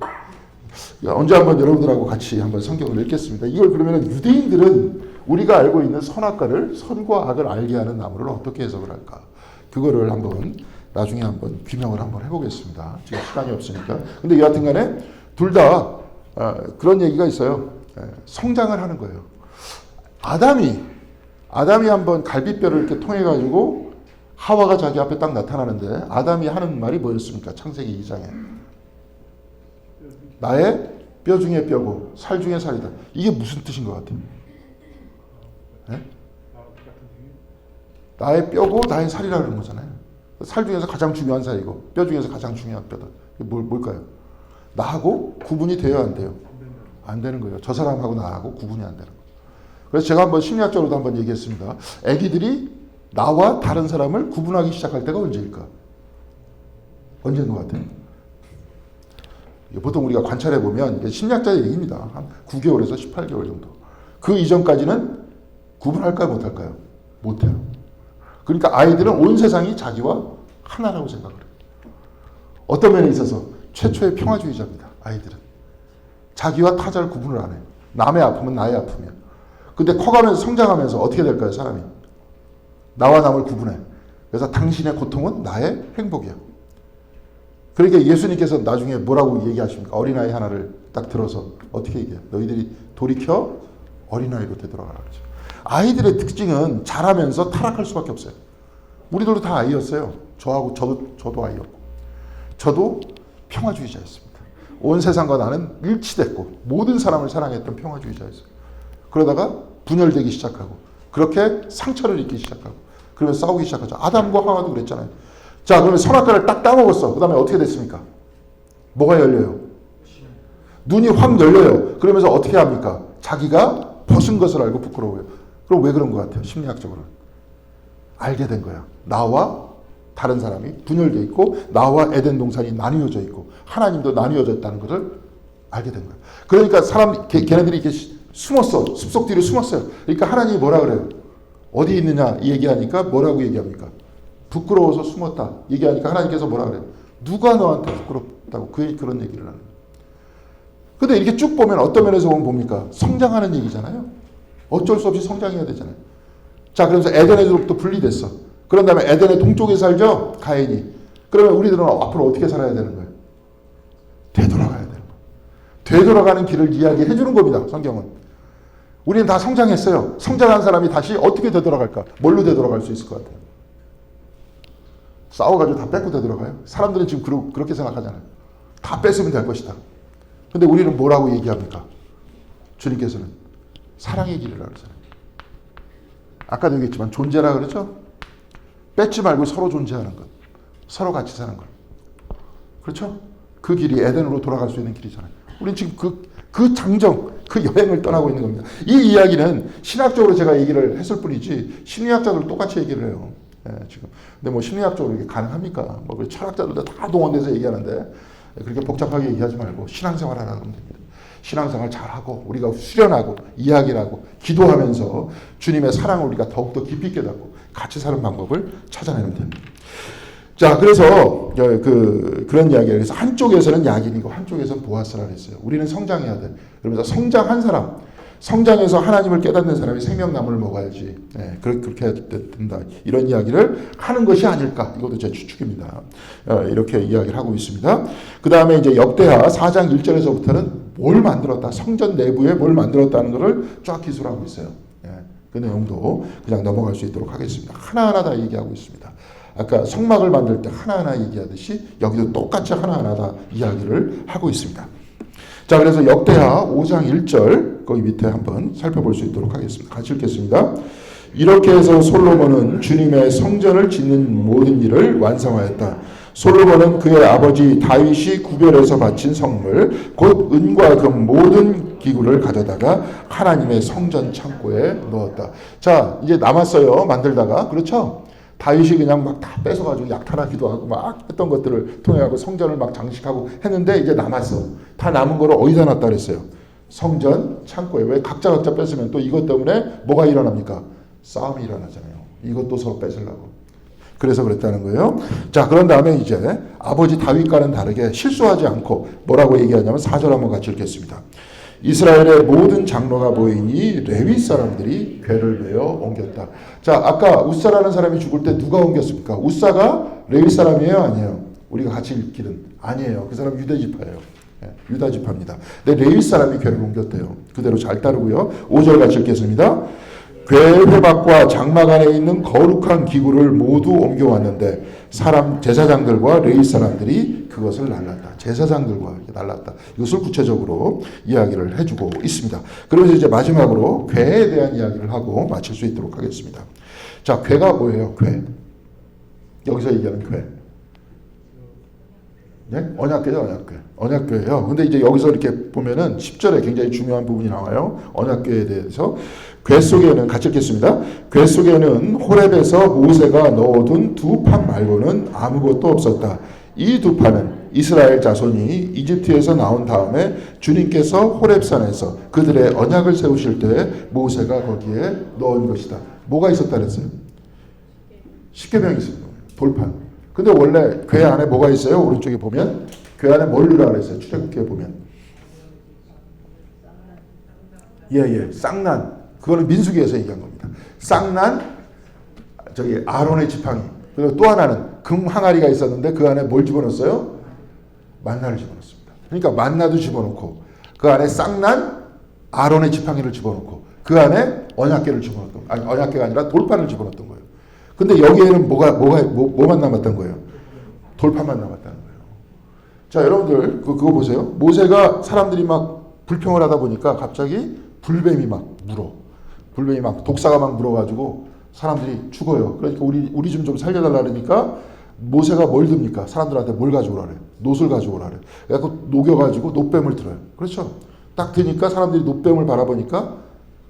언제 한번 여러분들하고 같이 한번 성경을 읽겠습니다. 이걸 그러면 유대인들은 우리가 알고 있는 선악과를 선과 악을 알게 하는 나무를 어떻게 해석을 할까? 그거를 한번 나중에 한번 규명을 한번 해보겠습니다. 지금 시간이 없으니까. 근데 여하튼간에 둘 다 그런 얘기가 있어요. 성장을 하는 거예요. 아담이 한번 갈비뼈를 이렇게 통해 가지고 하와가 자기 앞에 딱 나타나는데 아담이 하는 말이 뭐였습니까? 창세기 2장에 나의 뼈 중에 뼈고 살 중에 살이다. 이게 무슨 뜻인 것 같아요? 네? 나의 뼈고 나의 살이라 그러는 거잖아요. 살 중에서 가장 중요한 살이고 뼈 중에서 가장 중요한 뼈다. 이게 뭘까요? 나하고 구분이 돼요, 안 돼요? 안 되는 거예요. 저 사람하고 나하고 구분이 안 되는 거예요. 그래서 제가 한번 심리학적으로도 한번 얘기했습니다. 아기들이 나와 다른 사람을 구분하기 시작할 때가 언제일까? 언제인 것 같아요? 보통 우리가 관찰해 보면 심리학자의 얘기입니다. 한 9개월에서 18개월 정도. 그 이전까지는 구분할까요, 못할까요? 못해요. 그러니까 아이들은 온 세상이 자기와 하나라고 생각을 해요. 어떤 면에 있어서 최초의 평화주의자입니다. 아이들은 자기와 타자를 구분을 안 해요. 남의 아픔은 나의 아픔이야. 근데 커가면서 성장하면서 어떻게 될까요, 사람이? 나와 남을 구분해. 그래서 당신의 고통은 나의 행복이야. 그러니까 예수님께서 나중에 뭐라고 얘기하십니까? 어린아이 하나를 딱 들어서 어떻게 얘기해요? 너희들이 돌이켜 어린아이로 되돌아가라 그러죠. 아이들의 특징은 자라면서 타락할 수밖에 없어요. 우리들도 다 아이였어요. 저도 아이였고. 저도 평화주의자였습니다. 온 세상과 나는 일치됐고 모든 사람을 사랑했던 평화주의자였어요. 그러다가 분열되기 시작하고 그렇게 상처를 입기 시작하고 그러면서 싸우기 시작하죠. 아담과 하와도 그랬잖아요. 자, 그러면 선악과를 딱 따먹었어. 그 다음에 어떻게 됐습니까? 뭐가 열려요? 눈이 확 열려요. 그러면서 어떻게 합니까? 자기가 벗은 것을 알고 부끄러워요. 그럼 왜 그런 것 같아요? 심리학적으로. 알게 된 거야. 나와 다른 사람이 분열되어 있고 나와 에덴 동산이 나뉘어져 있고 하나님도 나뉘어져 있다는 것을 알게 된 거야. 그러니까 걔네들이 이렇게 숨었어. 숲속 뒤로 숨었어요. 그러니까 하나님이 뭐라 그래요? 어디 있느냐 얘기하니까 뭐라고 얘기합니까? 부끄러워서 숨었다 얘기하니까 하나님께서 뭐라 그래요? 누가 너한테 부끄럽다고 그런 얘기를 하는 거예요. 근데 이렇게 쭉 보면 어떤 면에서 보면 뭡니까? 성장하는 얘기잖아요. 어쩔 수 없이 성장해야 되잖아요. 자, 그러면서 에덴에서부터 분리됐어. 그런 다음에 에덴의 동쪽에 살죠? 가인이. 그러면 우리들은 앞으로 어떻게 살아야 되는 거예요? 되돌아가야 되는 거예요. 되돌아가는 길을 이야기해 주는 겁니다. 성경은. 우리는 다 성장했어요. 성장한 사람이 다시 어떻게 되돌아갈까? 뭘로 되돌아갈 수 있을 것 같아요? 싸워가지고 다 뺏고 되돌아가요? 사람들은 지금 그렇게 생각하잖아요. 다 뺏으면 될 것이다. 근데 우리는 뭐라고 얘기합니까? 주님께서는 사랑의 길이라고 그러잖아요. 아까도 얘기했지만 존재라 그러죠? 뺏지 말고 서로 존재하는 것. 서로 같이 사는 것. 그렇죠? 그 길이 에덴으로 돌아갈 수 있는 길이잖아요. 우리는 지금 그 장정, 그 여행을 떠나고 있는 겁니다. 이 이야기는 신학적으로 제가 얘기를 했을 뿐이지 심리학자들도 똑같이 얘기를 해요. 지금. 근데 뭐 심리학적으로 이게 가능합니까? 뭐 철학자들도 다 동원돼서 얘기하는데 그렇게 복잡하게 얘기하지 말고 신앙생활 하라 그러면 됩니다. 신앙생활 잘하고 우리가 수련하고 이야기를 하고 기도하면서 주님의 사랑을 우리가 더욱더 깊이 깨닫고 같이 사는 방법을 찾아내면 됩니다. 자, 그래서 그런 이야기를 해서 한쪽에서는 야긴이고 한쪽에서는 보아스라 그랬어요. 우리는 성장해야 돼. 그러면서 성장한 사람, 성장해서 하나님을 깨닫는 사람이 생명나무를 먹어야지. 그렇게 해야 된다. 이런 이야기를 하는 것이 아닐까. 이것도 제 추측입니다. 이렇게 이야기를 하고 있습니다. 그 다음에 이제 역대하 4장 1절에서부터는 뭘 만들었다. 성전 내부에 뭘 만들었다는 것을 쫙 기술하고 있어요. 그 내용도 그냥 넘어갈 수 있도록 하겠습니다. 하나하나 다 얘기하고 있습니다. 아까 성막을 만들 때 하나하나 얘기하듯이 여기도 똑같이 하나하나 다 이야기를 하고 있습니다. 자, 그래서 역대하 5장 1절 거기 밑에 한번 살펴볼 수 있도록 하겠습니다. 같이 읽겠습니다. 이렇게 해서 솔로몬은 주님의 성전을 짓는 모든 일을 완성하였다. 솔로몬은 그의 아버지 다윗이 구별해서 바친 성물 곧 은과 금 모든 기구를 가져다가 하나님의 성전 창고에 넣었다. 자, 이제 남았어요. 만들다가. 그렇죠? 다윗이 그냥 막 다 뺏어가지고 약탈하기도 하고 막 했던 것들을 통해 가고 성전을 막 장식하고 했는데 이제 남았어. 다 남은 거를 어디다 놨다 그랬어요? 성전 창고에. 왜 각자 뺏으면 또 이것 때문에 뭐가 일어납니까? 싸움이 일어나잖아요. 이것도 서로 뺏으려고. 그래서 그랬다는 거예요. 자, 그런 다음에 이제 아버지 다윗과는 다르게 실수하지 않고 뭐라고 얘기하냐면 4절 한번 같이 읽겠습니다. 이스라엘의 모든 장로가 모이니 레위 사람들이 궤를 베어 옮겼다. 자, 아까 우사라는 사람이 죽을 때 누가 옮겼습니까? 우사가 레위 사람이에요? 아니에요? 우리가 같이 읽기는 아니에요. 그 사람 유대 지파예요. 유다 지파입니다. 근데 레위 사람이 궤를 옮겼대요. 그대로 잘 따르고요. 5절 같이 읽겠습니다. 궤 회박과 장막 안에 있는 거룩한 기구를 모두 옮겨왔는데 제사장들과 레위 사람들이 그것을 날랐다. 제사장들과 날랐다. 이것을 구체적으로 이야기를 해주고 있습니다. 그러면서 이제 마지막으로 궤에 대한 이야기를 하고 마칠 수 있도록 하겠습니다. 자, 궤가 뭐예요? 궤. 여기서 얘기하는 궤. 네? 언약궤죠, 언약궤. 언약궤예요. 근데 이제 여기서 이렇게 보면은 10절에 굉장히 중요한 부분이 나와요. 언약궤에 대해서. 궤 속에는 같이 읽겠습니다. 궤 속에는 호렙에서 모세가 넣어둔 두 판 말고는 아무것도 없었다. 이 두 판은 이스라엘 자손이 이집트에서 나온 다음에 주님께서 호렙산에서 그들의 언약을 세우실 때 모세가 거기에 넣은 것이다. 뭐가 있었다 그랬어요? 십계명이 있습니다. 돌판. 근데 원래 궤 안에 뭐가 있어요? 오른쪽에 보면 궤 안에 뭘 넣으라 그랬어요? 출애굽기에 보면 쌍난. 그거는 민수기에서 얘기한 겁니다. 쌍난, 아론의 지팡이. 그리고 또 하나는 금 항아리가 있었는데 그 안에 뭘 집어넣었어요? 만나를 집어넣습니다. 그러니까 만나도 집어넣고 그 안에 쌍난, 아론의 지팡이를 집어넣고 그 안에 언약궤를 집어넣었던 거예요. 아니, 언약궤가 아니라 돌판을 집어넣었던 거예요. 근데 여기에는 뭐만 남았던 거예요? 돌판만 남았다는 거예요. 자, 여러분들 그거 보세요. 모세가 사람들이 막 불평을 하다 보니까 갑자기 불뱀이 막 물어. 불뱀이 막 독사가 막 물어가지고 사람들이 죽어요. 그러니까 우리 좀 살려달라 그러니까 모세가 뭘 듭니까? 사람들한테 뭘 가져오라 그래? 놋을 가져오라 그래. 그래서 녹여가지고 놋뱀을 들어요. 그렇죠? 딱 드니까 사람들이 놋뱀을 바라보니까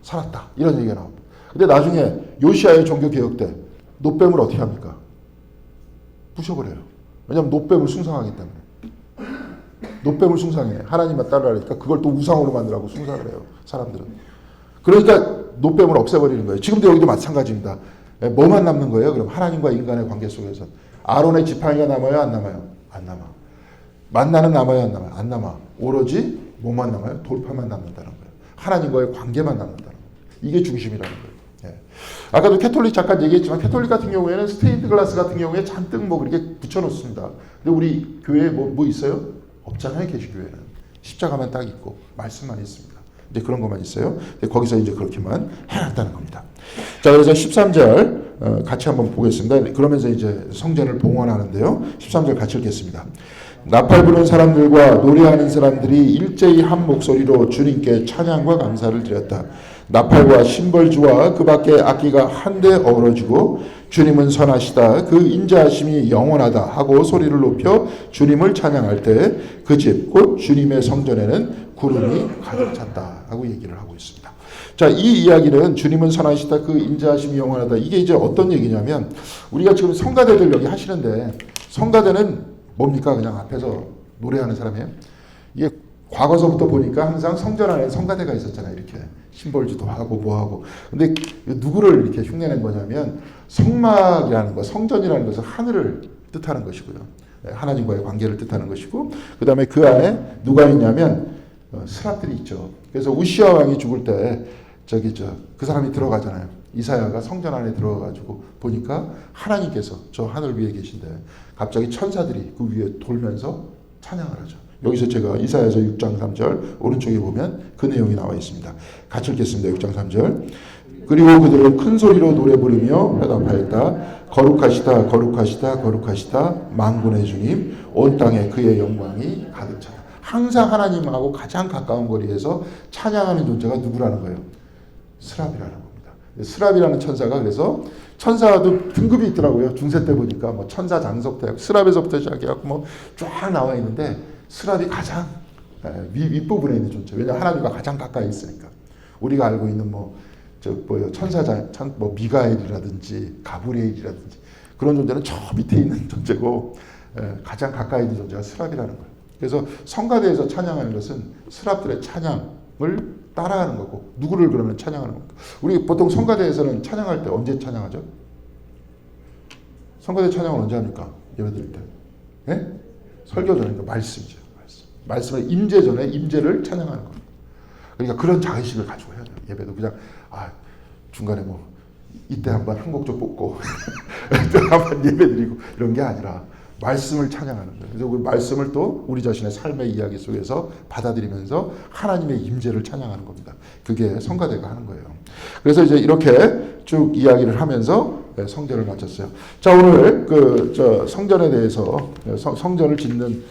살았다. 이런 얘기가 나옵니다. 근데 나중에 요시아의 종교개혁 때 놋뱀을 어떻게 합니까? 부셔버려요. 왜냐하면 놋뱀을 숭상하기 때문에. 놋뱀을 숭상해. 하나님만 따르라니까 그걸 또 우상으로 만들라고 숭상을 해요. 사람들은. 그러니까 놋뱀을 없애버리는 거예요. 지금도 여기도 마찬가지입니다. 뭐만 남는 거예요? 그럼 하나님과 인간의 관계 속에서 아론의 지팡이가 남아요? 안 남아요? 안 남아. 만나는 남아요? 안 남아요? 안 남아. 오로지 뭐만 남아요? 돌파만 남는다는 거예요. 하나님과의 관계만 남는다는 거예요. 이게 중심이라는 거예요. 아까도 캐톨릭 잠깐 얘기했지만 캐톨릭 같은 경우에는 스테인드 글라스 같은 경우에 잔뜩 뭐 그렇게 붙여놓습니다. 근데 우리 교회에 뭐 있어요? 없잖아요. 개신교회는. 십자가만 딱 있고 말씀만 있습니다. 이제 그런 것만 있어요. 거기서 이제 그렇게만 해놨다는 겁니다. 자, 그래서 13절 같이 한번 보겠습니다. 그러면서 이제 성전을 봉헌하는데요. 13절 같이 읽겠습니다. 나팔 부는 사람들과 노래하는 사람들이 일제히 한 목소리로 주님께 찬양과 감사를 드렸다. 나팔과 심벌주와 그 밖에 악기가 한데 어우러지고 주님은 선하시다. 그 인자하심이 영원하다 하고 소리를 높여 주님을 찬양할 때 그 집 곧 주님의 성전에는 구름이 가득 찼다 하고 얘기를 하고 있습니다. 자, 이 이야기는 주님은 선하시다. 그 인자하심이 영원하다. 이게 이제 어떤 얘기냐면 우리가 지금 성가대들 여기 하시는데 성가대는 뭡니까? 그냥 앞에서 노래하는 사람이에요. 이게 과거서부터 보니까 항상 성전 안에 성가대가 있었잖아요. 이렇게 심벌주도 하고 뭐하고. 근데 누구를 이렇게 흉내낸 거냐면 성막이라는 거, 성전이라는 것은 하늘을 뜻하는 것이고요. 하나님과의 관계를 뜻하는 것이고, 그 다음에 그 안에 누가 있냐면 스랍들이 있죠. 그래서 우시아 왕이 죽을 때 그 사람이 들어가잖아요. 이사야가 성전 안에 들어가가지고 보니까 하나님께서 저 하늘 위에 계신데 갑자기 천사들이 그 위에 돌면서 찬양을 하죠. 여기서 제가 이사야서 6장 3절 오른쪽에 보면 그 내용이 나와 있습니다. 같이 읽겠습니다. 6장 3절. 그리고 그들은 큰 소리로 노래 부르며 회답하였다. 거룩하시다 거룩하시다 거룩하시다 만군의 주님 온 땅에 그의 영광이 가득 차다. 항상 하나님하고 가장 가까운 거리에서 찬양하는 존재가 누구라는 거예요? 스랍이라는 겁니다. 스랍이라는 천사가 그래서 천사도 등급이 있더라고요. 중세 때 보니까 뭐 천사 장석대 스랍에서부터 시작해갖고 뭐 쫙 나와 있는데 스랍이 가장 윗부분에 있는 존재. 왜냐하면 하나님과 가장 가까이 있으니까. 우리가 알고 있는 천사장, 뭐 미가엘이라든지 가브리엘이라든지 그런 존재는 저 밑에 있는 존재고 가장 가까이 있는 존재가 스랍이라는 거예요. 그래서 성가대에서 찬양하는 것은 스랍들의 찬양을 따라하는 거고 누구를 그러면 찬양하는 겁니까? 우리 보통 성가대에서는 찬양할 때 언제 찬양하죠? 성가대 찬양을 언제 합니까? 예배 드릴 때. 예? 설교 전에 말씀이죠. 말씀의 임재 전에 임재를 찬양하는 겁니다. 그러니까 그런 자의식을 가지고 해야 돼요. 예배도 그냥 중간에 뭐 이때 한번 한 곡 좀 뽑고 또 한번 예배 드리고 이런 게 아니라 말씀을 찬양하는 거예요. 그래서 그 말씀을 또 우리 자신의 삶의 이야기 속에서 받아들이면서 하나님의 임재를 찬양하는 겁니다. 그게 성가대가 하는 거예요. 그래서 이제 이렇게 쭉 이야기를 하면서 성전을 마쳤어요. 자, 오늘 성전에 대해서 성전을 짓는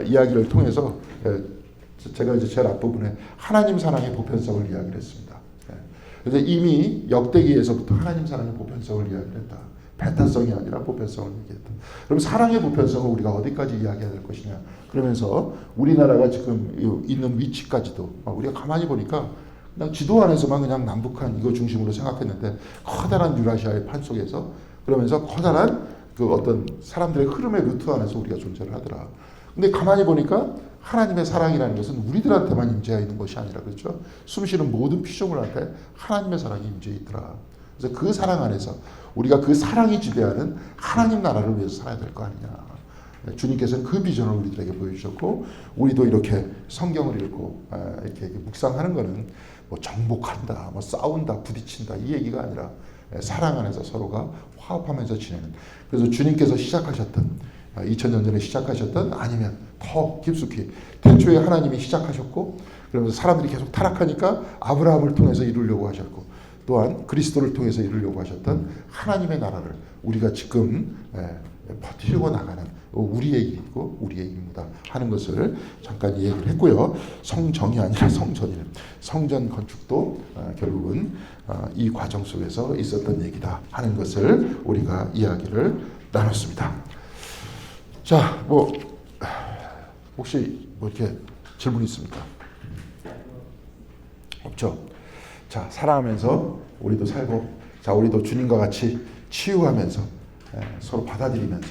이야기를 통해서 제가 이제 제일 앞부분에 하나님 사랑의 보편성을 이야기를 했습니다. 그래서 이미 역대기에서부터 하나님 사랑의 보편성을 이야기를 했다. 배타성이 아니라 보편성을 얘기했다. 그럼 사랑의 보편성을 우리가 어디까지 이야기해야 될 것이냐. 그러면서 우리나라가 지금 있는 위치까지도 우리가 가만히 보니까 그냥 지도 안에서만 그냥 남북한 이거 중심으로 생각했는데 커다란 유라시아의 판 속에서 그러면서 커다란 그 어떤 사람들의 흐름의 루트 안에서 우리가 존재를 하더라. 근데 가만히 보니까 하나님의 사랑이라는 것은 우리들한테만 임재해 있는 것이 아니라 그렇죠. 숨쉬는 모든 피조물한테 하나님의 사랑이 임재해 있더라. 그래서 그 사랑 안에서 우리가 그 사랑이 지배하는 하나님 나라를 위해서 살아야 될 거 아니냐. 주님께서는 그 비전을 우리들에게 보여주셨고 우리도 이렇게 성경을 읽고 이렇게 묵상하는 것은 뭐 정복한다, 뭐 싸운다, 부딪힌다 이 얘기가 아니라 사랑 안에서 서로가 화합하면서 지내는. 그래서 주님께서 시작하셨던 2000년 전에 시작하셨던 아니면 더 깊숙이 태초에 하나님이 시작하셨고 그러면서 사람들이 계속 타락하니까 아브라함을 통해서 이루려고 하셨고 또한 그리스도를 통해서 이루려고 하셨던 하나님의 나라를 우리가 지금 버티고 나가는 우리의 일이고 우리의 임무다 하는 것을 잠깐 얘기를 했고요. 성정이 아니라 성전이에요. 성전 건축도 결국은 이 과정 속에서 있었던 얘기다 하는 것을 우리가 이야기를 나눴습니다. 자, 혹시 이렇게 질문 있습니까? 없죠? 자, 사랑하면서 우리도 살고, 자, 우리도 주님과 같이 치유하면서 서로 받아들이면서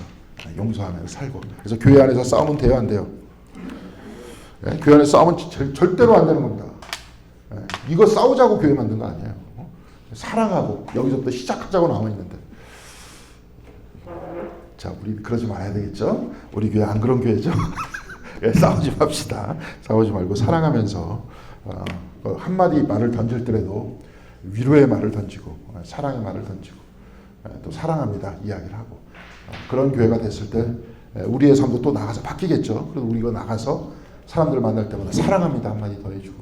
용서하면서 살고. 그래서 교회 안에서 싸우면 돼요, 안 돼요? 교회 안에서 싸우면 절대로 안 되는 겁니다. 이거 싸우자고 교회 만든 거 아니에요. 사랑하고 여기서부터 시작하자고 나와 있는데. 자, 우리 그러지 말아야 되겠죠? 우리 교회 안 그런 교회죠? 싸우지 맙시다. 싸우지 말고 사랑하면서 한마디 말을 던질 때라도 위로의 말을 던지고 사랑의 말을 던지고 또 사랑합니다 이야기를 하고 그런 교회가 됐을 때 우리의 삶도 또 나가서 바뀌겠죠. 그래서 우리가 나가서 사람들 만날 때마다 사랑합니다 한마디 더 해주고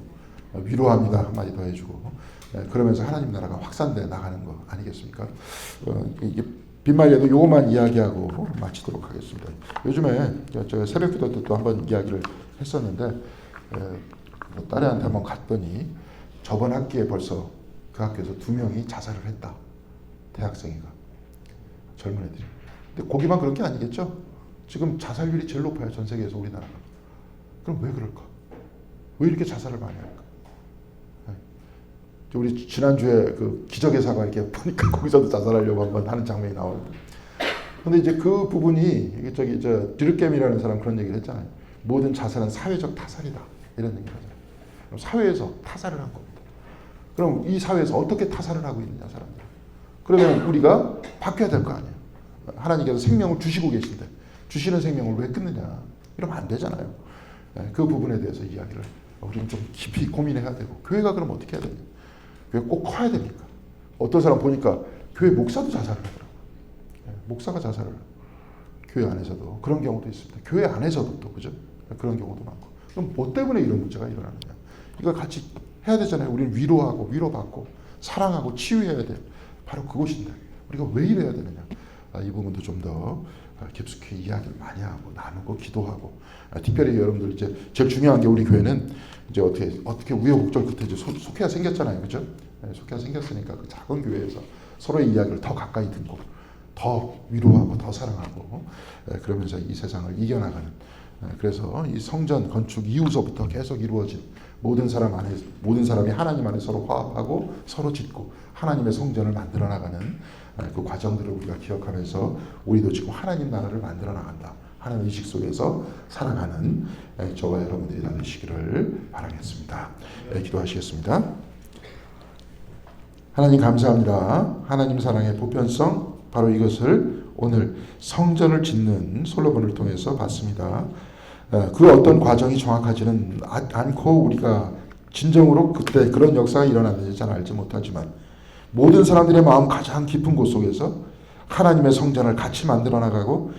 위로합니다 한마디 더 해주고 그러면서 하나님 나라가 확산돼 나가는 거 아니겠습니까? 이게 빈말에도 요것만 이야기하고 마치도록 하겠습니다. 요즘에 제가 새벽기도 때 또 한번 이야기를 했었는데 딸애한테 한번 갔더니 저번 학기에 벌써 그 학교에서 2명이 자살을 했다. 대학생이가. 젊은 애들이. 근데 거기만 그런 게 아니겠죠? 지금 자살률이 제일 높아요. 전 세계에서 우리나라가. 그럼 왜 그럴까? 왜 이렇게 자살을 많이 할까? 우리 지난주에 그 기적의 사과 이렇게 보니까 거기서도 자살하려고 한번 하는 장면이 나오는데. 근데 이제 그 부분이 드르겜이라는 사람 그런 얘기를 했잖아요. 모든 자살은 사회적 타살이다. 이런 얘기를 하잖아요. 그럼 사회에서 타살을 한 겁니다. 그럼 이 사회에서 어떻게 타살을 하고 있느냐 사람들. 그러면 우리가 바뀌어야 될 거 아니에요. 하나님께서 생명을 주시고 계신데 주시는 생명을 왜 끊느냐. 이러면 안 되잖아요. 그 부분에 대해서 이야기를 우리는 좀 깊이 고민해야 되고 교회가 그럼 어떻게 해야 되냐. 교회 꼭 커야 됩니까? 어떤 사람 보니까 교회 목사도 자살을 하더라고요. 목사가 자살을 교회 안에서도 그런 경우도 있습니다. 교회 안에서도 또 그죠? 그런 경우도 많고. 그럼 뭐 때문에 이런 문제가 일어나느냐? 이걸 같이 해야 되잖아요. 우리는 위로하고 위로받고 사랑하고 치유해야 돼. 바로 그것인데 우리가 왜 이래야 되느냐? 이 부분도 좀 더 깊숙이 이야기를 많이 하고 나누고 기도하고 특별히 여러분들 이제 제일 중요한 게 우리 교회는 이제 어떻게 우여곡절 끝에 이제 속회가 생겼잖아요, 그렇죠? 속해 생겼으니까 그 작은 교회에서 서로의 이야기를 더 가까이 듣고 더 위로하고 더 사랑하고 그러면서 이 세상을 이겨나가는 그래서 이 성전 건축 이후서부터 계속 이루어진 모든 사람이 하나님 안에 서로 화합하고 서로 짓고 하나님의 성전을 만들어 나가는 그 과정들을 우리가 기억하면서 우리도 지금 하나님 나라를 만들어 나간다 하는 의식 속에서 살아가는 저와 여러분들이 다 되시기를 바라겠습니다. 기도하시겠습니다. 하나님 감사합니다. 하나님 사랑의 보편성 바로 이것을 오늘 성전을 짓는 솔로몬을 통해서 봤습니다. 그 어떤 과정이 정확하지는 않고 우리가 진정으로 그때 그런 역사가 일어났는지 잘 알지 못하지만 모든 사람들의 마음 가장 깊은 곳 속에서 하나님의 성전을 같이 만들어 나가고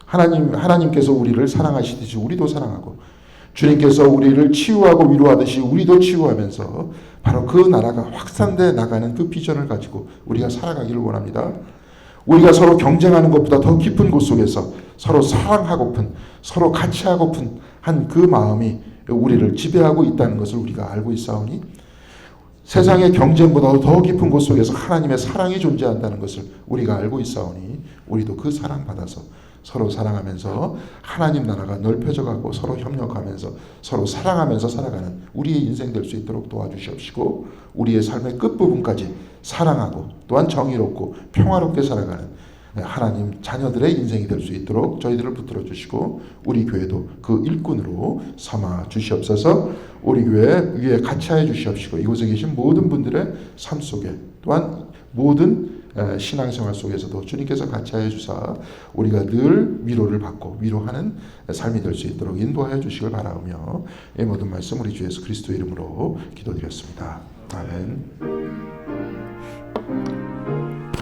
하나님께서 우리를 사랑하시듯이 우리도 사랑하고 주님께서 우리를 치유하고 위로하듯이 우리도 치유하면서 바로 그 나라가 확산돼 나가는 그 비전을 가지고 우리가 살아가기를 원합니다. 우리가 서로 경쟁하는 것보다 더 깊은 곳 속에서 서로 사랑하고픈 서로 같이 하고픈 한 그 마음이 우리를 지배하고 있다는 것을 우리가 알고 있사오니 세상의 경쟁보다 더 깊은 곳 속에서 하나님의 사랑이 존재한다는 것을 우리가 알고 있사오니 우리도 그 사랑 받아서 서로 사랑하면서 하나님 나라가 넓혀져 가고 서로 협력하면서 서로 사랑하면서 살아가는 우리의 인생 될 수 있도록 도와주시옵시고 우리의 삶의 끝부분까지 사랑하고 또한 정의롭고 평화롭게 살아가는 하나님 자녀들의 인생이 될 수 있도록 저희들을 붙들어 주시고 우리 교회도 그 일꾼으로 삼아 주시옵소서. 우리 교회 위에 같이 하여 주시옵시고 이곳에 계신 모든 분들의 삶 속에 또한 모든 신앙생활 속에서도 주님께서 같이 하여 주사 우리가 늘 위로를 받고 위로하는 삶이 될 수 있도록 인도하여 주시길 바라오며 이 모든 말씀 우리 주 예수 그리스도의 이름으로 기도드렸습니다. 아멘.